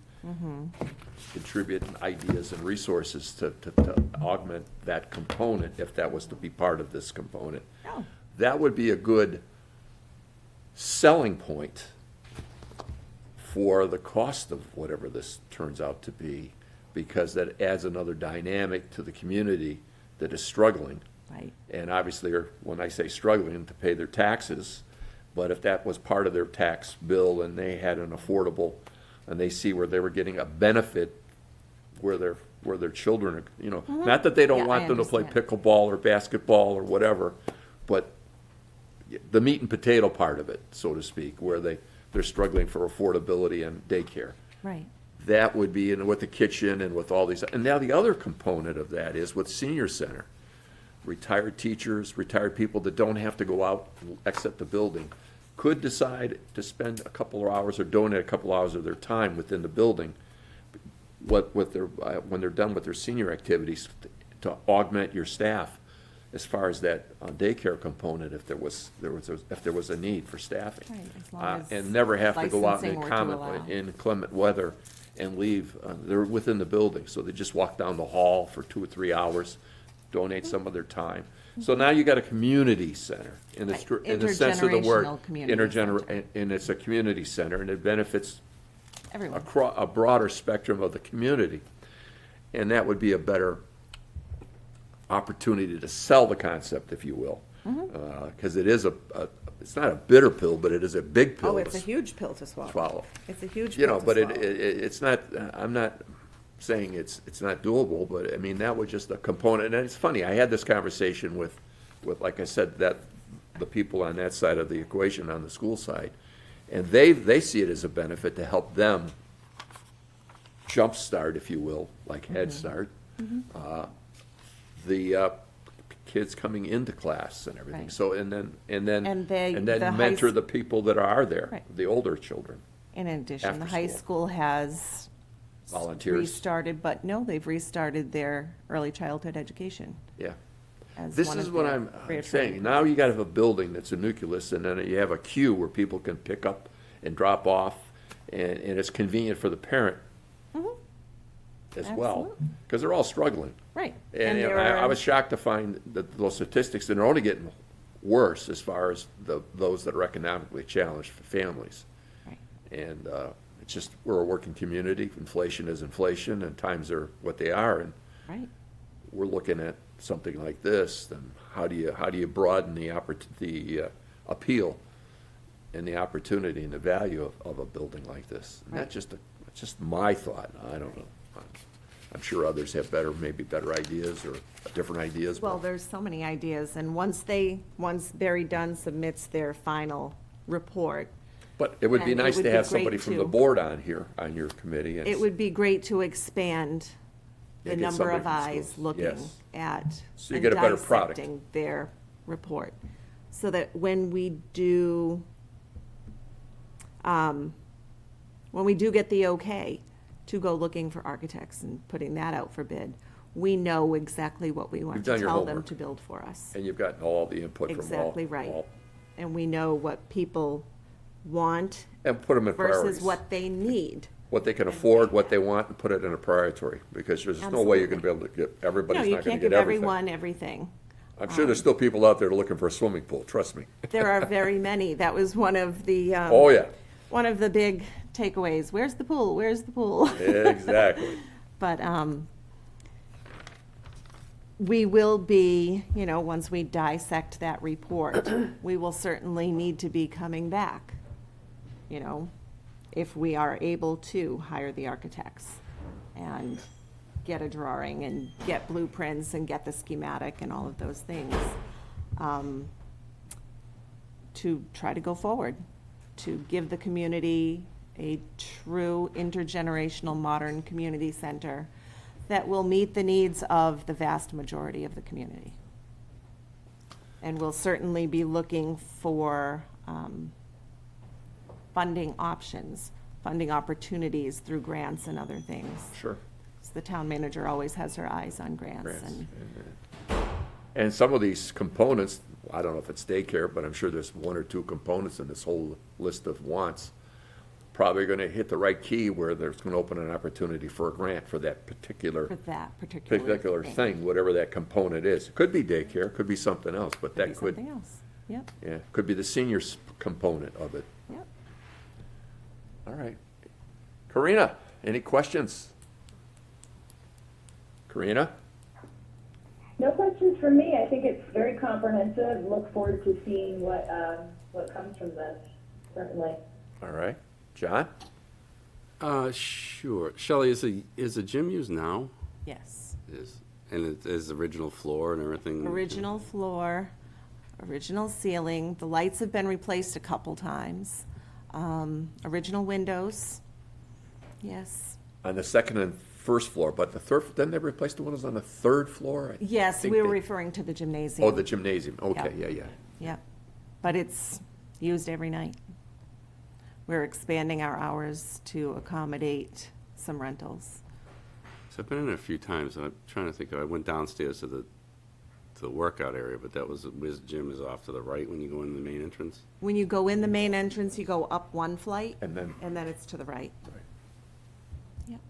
contribute ideas and resources to augment that component, if that was to be part of this component. Oh. That would be a good selling point for the cost of whatever this turns out to be, because that adds another dynamic to the community that is struggling. Right. And obviously, when I say struggling, to pay their taxes, but if that was part of their tax bill and they had an affordable, and they see where they were getting a benefit where their children are, not that they don't Yeah, want I them to play understand. pickleball or basketball or whatever, but the meat and potato part of it, so to speak, where they're struggling for affordability and daycare. Right. That would be, and with the kitchen and with all these, and now the other component of that is with senior center. Retired teachers, retired people that don't have to go out, exit the building, could decide to spend a couple of hours or donate a couple of hours of their time within the building, when they're done with their senior activities, to augment your staff as far as that daycare component, if there was a need for staffing. Right, as long as And never have to go out in licensing were to allow. inclement weather and leave. They're within the building, so they just walk down the hall for 2 or 3 hours, donate some of their time. So now you got a community center in the, Right, in the sense of the word. intergenerational community center. And it's a community center, and it benefits Everyone. a broader spectrum of the community. And that would be a better opportunity to sell the concept, if you will. Because it is it's not a bitter pill, but it is a big pill. Oh, to it's a huge pill to swallow. swallow. It's a huge You pill know, to but swallow. it's not, I'm not saying it's not doable, but I mean, that was just a component. And it's funny, I had this conversation with, like I said, the people on that side of the equation, on the school side. And they see it as a benefit to help them jumpstart, if you will, like Mm-hmm. Head Start, the kids coming into class and everything. Right. So, and then the high mentor s- the people that are there, Right. the older children. In addition, the after high school. school has Volunteers. restarted, but no, they've restarted their early childhood education Yeah. as This one is of what their I'm career saying. training Now you gotta have a building that's a nucleus, and then you have a queue where people can pick up and drop off, and it's convenient for the parent as well, Absolutely. because they're all struggling. Right. And there I are- was shocked to find that those statistics, and they're only getting worse as far as those that are economically challenged families. Right. And it's just, we're a working community. Inflation is inflation, and times are what they are, and Right. we're looking at something like this, then how do you broaden the appeal and the opportunity and the value of a building like this? And that's just my thought. I don't know. I'm sure others have maybe better ideas or different ideas. Well, but- there's so many ideas, and once Barry Dunn submits their final report, But it would be and it nice would to be have somebody great from the to- board on here, on your committee. and it would be great to expand Yeah, the get number somebody of from eyes schools. looking Yes. at So you and get a better product. dissecting their report. So that when we do get the okay to go looking for architects and putting that out for bid, we know exactly what we want You've to done your tell them homework. to build for us. And you've gotten all the input from all. Exactly right. all- And we know what people want And put them in priorities. versus what they need. What they can afford, what they want, and put it in a priority, because there's no way you're gonna be able to get, No, everybody's you not gonna can't get give everything. everyone everything. I'm sure there's still people out there looking for a swimming pool, trust me. There are very many. That was one of the, Oh, yeah, one of the big takeaways. Where's the pool? Where's the pool? exactly. But we will be, once we dissect that report, we will certainly need to be coming back, if we are able to hire the architects and get a drawing and get blueprints and get the schematic and all of those things, to try to go forward, to give the community a true intergenerational modern community center that will meet the needs of the vast majority of the community. And we'll certainly be looking for funding options, funding opportunities through grants and other things. Sure. So the town manager always has her eyes on grants Grants. and, And some of these components, I don't know if it's daycare, but I'm sure there's one or two components in this whole list of wants. Probably gonna hit the right key where there's gonna open an opportunity for a grant for that particular for that particular thing, whatever that component is. It could be daycare, could be something else, but Could be that could, something else. Yep, yeah, could be the seniors component of it. yep. All right. Karina, any questions? Karina? No questions for me. I think it's very comprehensive. Look forward to seeing what comes from this, certainly. All right. John? Sure. Shelley, is the gym used now? Yes. It is. And it is the original floor and everything? Original floor, original ceiling. The lights have been replaced a couple times. Original windows. Yes. On the second and first floor, but the third, then they replaced the windows on the third floor? I Yes, think we were they- referring to the gymnasium. Oh, the gymnasium, okay, yeah, yeah. Yep. But it's used every night. We're expanding our hours to accommodate some rentals. So I've been in it a few times, and I'm trying to think, I went downstairs to the workout area, but that was, his gym is off to the right when you go in the main entrance? When you go in the main entrance, you go up one flight, And then, and then it's to the right. right. Yep.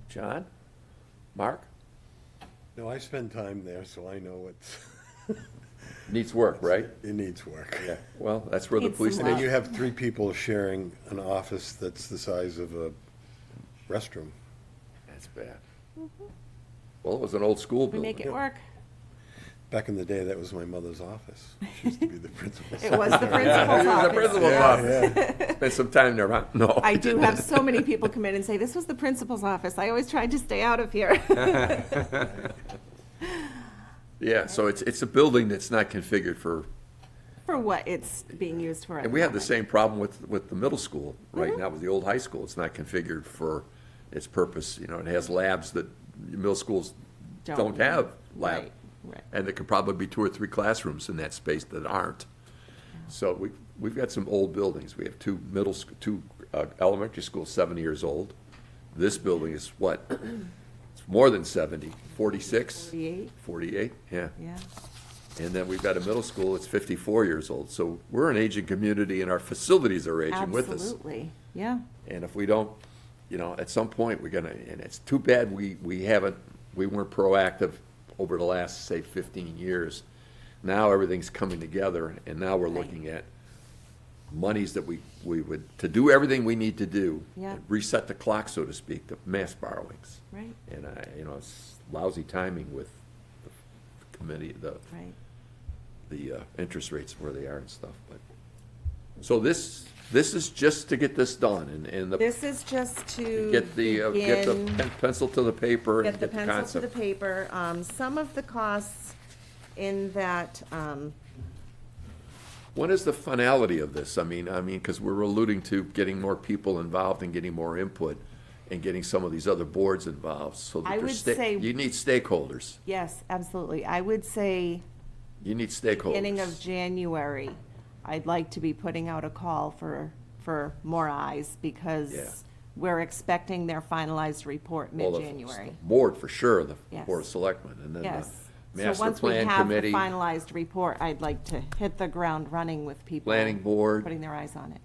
John? Mark? No, I spend time there, so I know it's, Needs work, right? it needs work. Yeah, well, that's where the Needs police some And then love. you have three people sharing an office that's the size of a restroom. That's bad. Well, it was an old school We building. make it work. Back in the day, that was my mother's office. She used to be the principal's. It was the It principal's was the office. principal's office. Spent some time there, huh? No. I do have so many people come in and say, this was the principal's office. I always tried to stay out of here. Yeah, so it's a building that's not configured for, For what it's being used for. at and the we have the moment. same problem with the middle school right Mm-hmm. now, with the old high school. It's not configured for its purpose. You know, it has labs that middle schools don't have lab. Right, right. And there could probably be 2 or 3 classrooms in that space that aren't. So we've got some old buildings. We have 2 elementary schools, 70 years old. This building is what? It's more than 70, 46? 48, 48, yeah. yeah. And then we've got a middle school that's 54 years old. So we're an aging community and our facilities are aging with us. Absolutely, yeah. And if we don't, you know, at some point, we're gonna, and it's too bad we weren't proactive over the last, say, 15 years. Now everything's coming together, and now we're Right. looking at monies that we would, to do everything we need to do. Yeah. Reset the clock, so to speak, the mass borrowings. Right, And you know, it's lousy timing with the committee, right. the interest rates where they are and stuff, but. So this is just to get this done, and the, This is just to get the begin- pencil to the paper and Get the get the pencil to the concept. paper. Some of the costs in that, What is the finality of this? I mean, because we're alluding to getting more people involved and getting more input and getting some of these other boards involved, so that I would say- you need stakeholders. yes, absolutely. I would say You need stakeholders. beginning of January, I'd like to be putting out a call for more eyes Yeah. because we're expecting their finalized report Well, the mid-January. Board, for sure, the Yes. Board of Selectmen, and then Yes. the So Master once we Plan have the Committee, finalized report, I'd like to hit the ground running with people. Planning Board. Putting their eyes on it.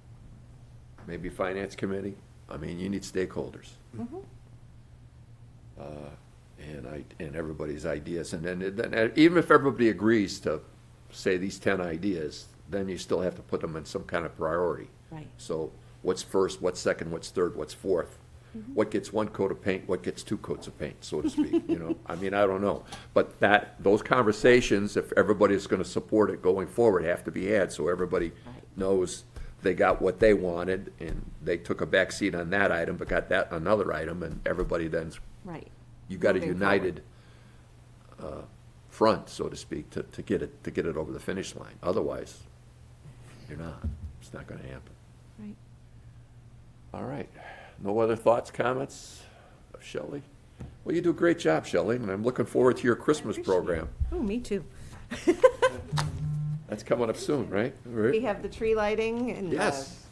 maybe Finance Committee. I mean, you need stakeholders. Mm-hmm. And everybody's ideas, and then even if everybody agrees to, say, these 10 ideas, then you still have to put them in some kind of priority. Right. So what's first, what's second, what's third, what's fourth? Mm-hmm. What gets 1 coat of paint, what gets 2 coats of paint, so to speak, you know? I mean, I don't know. But those conversations, if everybody's gonna support it going forward, have to be had, so everybody knows they got what they wanted, and they took a back seat on that item, but got that another item, and everybody then's, Right. you got a Moving united front, so to speak, to get it over the finish line. Otherwise, you're not. It's not gonna happen. Right. All right. No other thoughts, comments of Shelley? Well, you do a great job, Shelley, and I'm looking forward to your Christmas program. Oh, me too. That's coming up soon, right? We have the tree lighting and the Yes,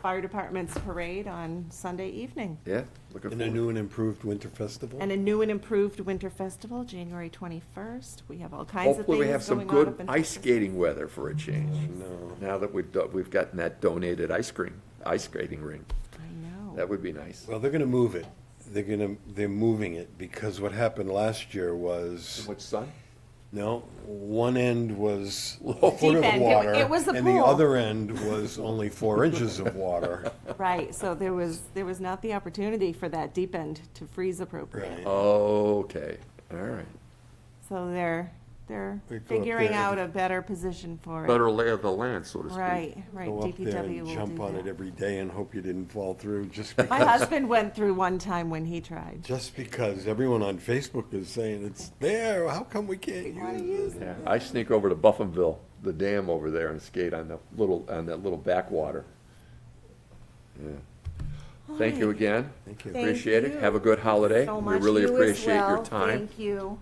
fire department's parade on Sunday evening. yeah, looking And a forward. new and improved winter festival? And a new and improved winter festival, January 21st. We have all kinds of Hopefully we have things some going on good up in ice Texas. skating weather for a change. No. Now that we've gotten that donated ice skating ring. I know. That would be nice. Well, they're gonna move it. They're moving it, because what happened last year was, Much sun? no, one end was a Low. foot Deep of end. water. It was a And the pool. other end was only 4 inches of water. Right, so there was not the opportunity for that deep end to freeze appropriate. Right. Okay, all right. So they're We go up figuring there out and- a better position for it. Better lay of the land, so to speak. Right, right, Go up there DPW and will jump do on it that. every day and hope you didn't fall through, just My because, husband went through one time when he tried. just because everyone on Facebook is saying it's there, how come we can't use it? Yeah, I sneak over to Buffinville, the dam over there, and skate on that little backwater. Yeah. Thank you again. Thank you. Thank Appreciate it. you Have a good holiday. So We much. really You as appreciate your well. time. Thank you.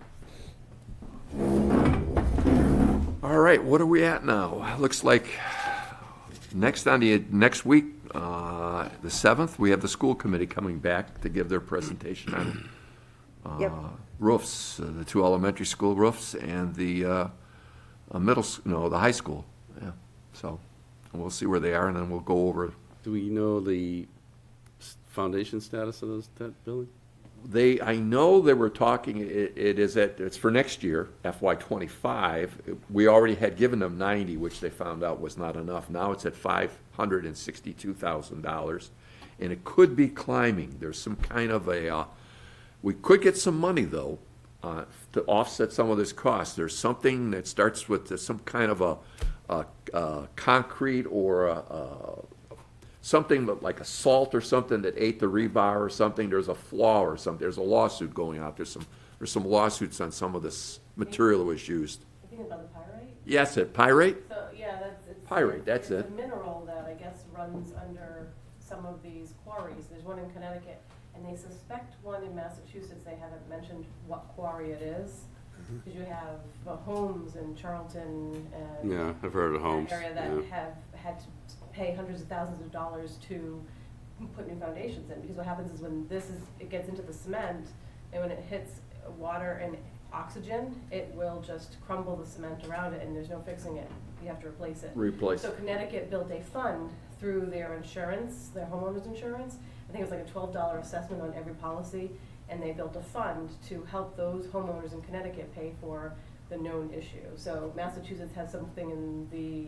All right, what are we at now? Looks like next next week, the 7th, we have the school committee coming back to give their presentation on Yep. roofs, the 2 elementary school roofs and the the high school. Yeah, so we'll see where they are, and then we'll go over. Do we know the foundation status of that building? I know they were talking, it's for next year, FY '25. We already had given them 90, which they found out was not enough. Now it's at $562,000, and it could be climbing. There's some kind of we could get some money, though, to offset some of this cost. There's something that starts with some kind of a concrete or something like a salt or something that ate the rebar or something. There's a flaw or something. There's a lawsuit going out. There's some lawsuits on some of this material that was used. I think it's about the pyrite. Yes, it pyrite? So, yeah, it's. Pyrite, that's it's it. a mineral that I guess runs under some of these quarries. There's one in Connecticut, and they suspect one in Massachusetts. They haven't mentioned what quarry it is. Because you have homes in Charlton and. Yeah, I've heard of homes. Area that yeah. have had to pay hundreds of thousands of dollars to put new foundations in. Because what happens is when it gets into the cement, and when it hits water and oxygen, it will just crumble the cement around it, and there's no fixing it. You have to replace it. Replace. So Connecticut built a fund through their insurance, their homeowners insurance. I think it was like a $12 assessment on every policy, and they built a fund to help those homeowners in Connecticut pay for the known issue. So Massachusetts has something in the,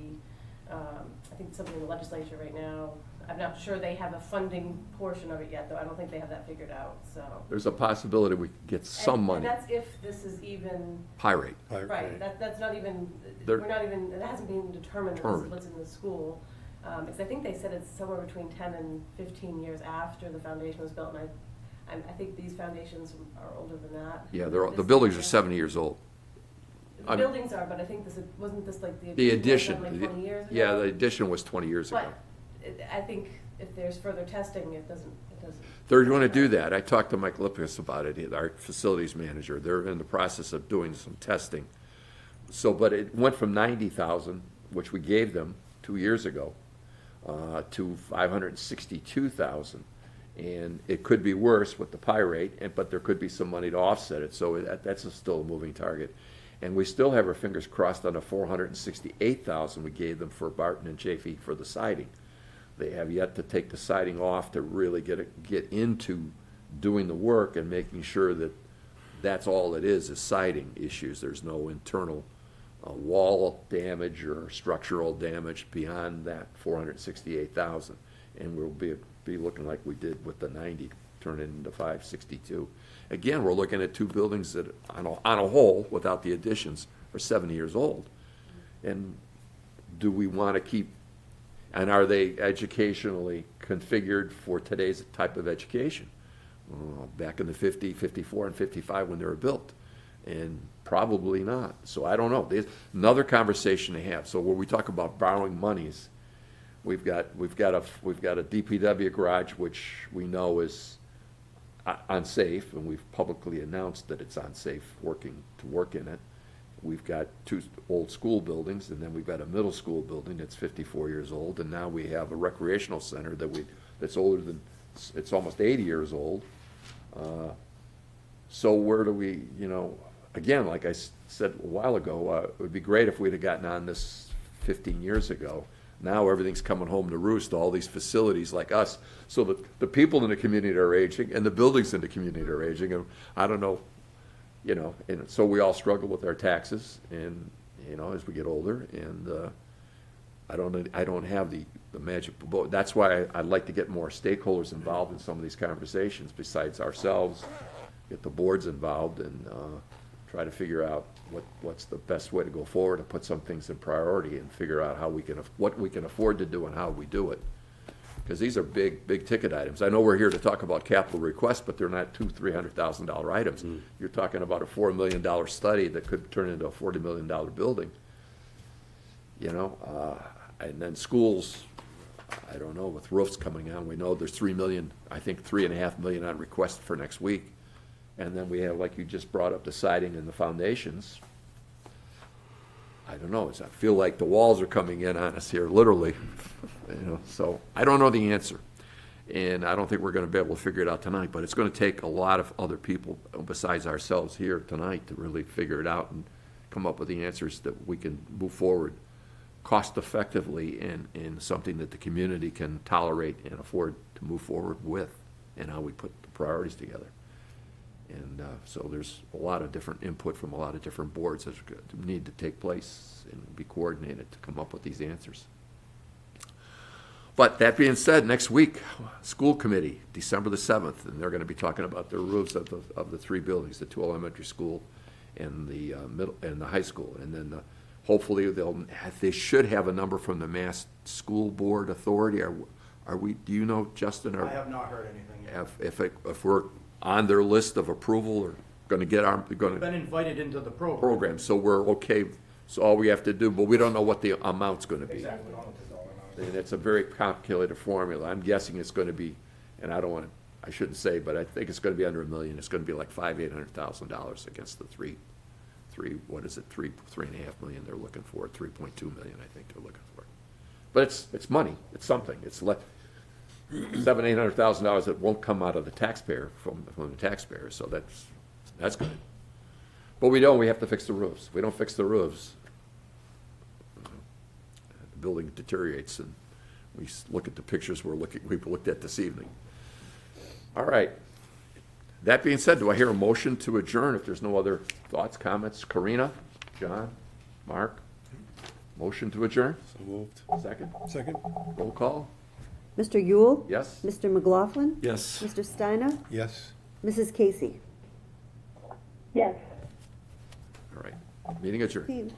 I think something in the legislature right now. I'm not sure they have a funding portion of it yet, though. I don't think they have that figured out, so. There's a possibility we could get some And money. that's if this is even, Pyrite. right, that's not even, They're- we're not even, it hasn't been determined Determined. what's in the school. Because I think they said it's somewhere between 10 and 15 years after the foundation was built, and I think these foundations are older than that. Yeah, the This- buildings are 70 years old. The I'm- buildings are, but I think wasn't this like The was addition, done like 20 years ago? yeah, the addition was 20 years ago. But I think if there's further testing, it doesn't. They're going to do that. I talked to Mike Lippis about it, our facilities manager. They're in the process of doing some testing. So, but it went from 90,000, which we gave them 2 years ago, to 562,000. And it could be worse with the pyrite, but there could be some money to offset it. So that's still a moving target. And we still have our fingers crossed on the 468,000 we gave them for Barton and Chafee for the siding. They have yet to take the siding off to really get into doing the work and making sure that that's all it is siding issues. There's no internal wall damage or structural damage beyond that 468,000. And we'll be looking like we did with the 90, turn it into 562. Again, we're looking at two buildings that, on a whole, without the additions, are 70 years old. And do we want to keep, and are they educationally configured for today's type of education? Back in the 50, 54, and 55 when they were built. And probably not. So I don't know. There's another conversation to have. So when we talk about borrowing monies, we've got a DPW garage, which we know is unsafe, and we've publicly announced that it's unsafe to work in it. We've got two old school buildings, and then we've got a middle school building that's 54 years old, and now we have a recreational center that's older than, it's almost 80 years old. So where do we, again, like I said a while ago, it would be great if we'd have gotten on this 15 years ago. Now everything's coming home to roost, all these facilities like us. So the people in the community are aging, and the buildings in the community are aging, and I don't know, and so we all struggle with our taxes, and, as we get older, and I don't have the magic bullet. That's why I'd like to get more stakeholders involved in some of these conversations besides ourselves, get the boards involved, and try to figure out what's the best way to go forward and put some things in priority and figure out what we can afford to do and how we do it. Because these are big ticket items. I know we're here to talk about capital requests, but they're not $200,000-$300,000 items. You're talking about a $4 million study that could turn into a $40 million building. And then schools, I don't know, with roofs coming on, we know there's $3 million, I think $3.5 million on request for next week. And then we have, like you just brought up, the siding and the foundations. I don't know, I feel like the walls are coming in on us here, literally. So I don't know the answer. And I don't think we're going to be able to figure it out tonight, but it's going to take a lot of other people besides ourselves here tonight to really figure it out and come up with the answers that we can move forward cost effectively in something that the community can tolerate and afford to move forward with, and how we put the priorities together. And so there's a lot of different input from a lot of different boards that need to take place and be coordinated to come up with these answers. But that being said, next week, school committee, December the 7th, and they're going to be talking about the roofs of the three buildings, the two elementary school and the middle, and the high school. And then hopefully they should have a number from the Mass School Board Authority. Are we, do you know, Justin? I have not heard anything yet. If we're on their list of approval or going to get our, going to Been invited into the program. program, so we're okay. So all we have to do, but we don't know what the amount's going to be. Exactly, we don't know what the dollar amount is. And it's a very calculated formula. I'm guessing it's going to be, and I don't want to, I shouldn't say, but I think it's going to be under $1 million. It's going to be like $800,000 against the what is it, $3.5 million they're looking for, $3.2 million I think they're looking for. But it's money. It's something. It's $800,000 that won't come out of the taxpayer from the taxpayer. So that's good. But we have to fix the roofs. If we don't fix the roofs, the building deteriorates, and we look at the pictures we've looked at this evening. All right. That being said, do I hear a motion to adjourn if there's no other thoughts, comments? Karina, John, Mark? Motion to adjourn? So moved. Second? Second? Roll call? Mr. Yule? Yes? Mr. McLaughlin? Yes. Mr. Steiner? Yes. Mrs. Casey? Yes. All right. Meeting adjourned. Steve?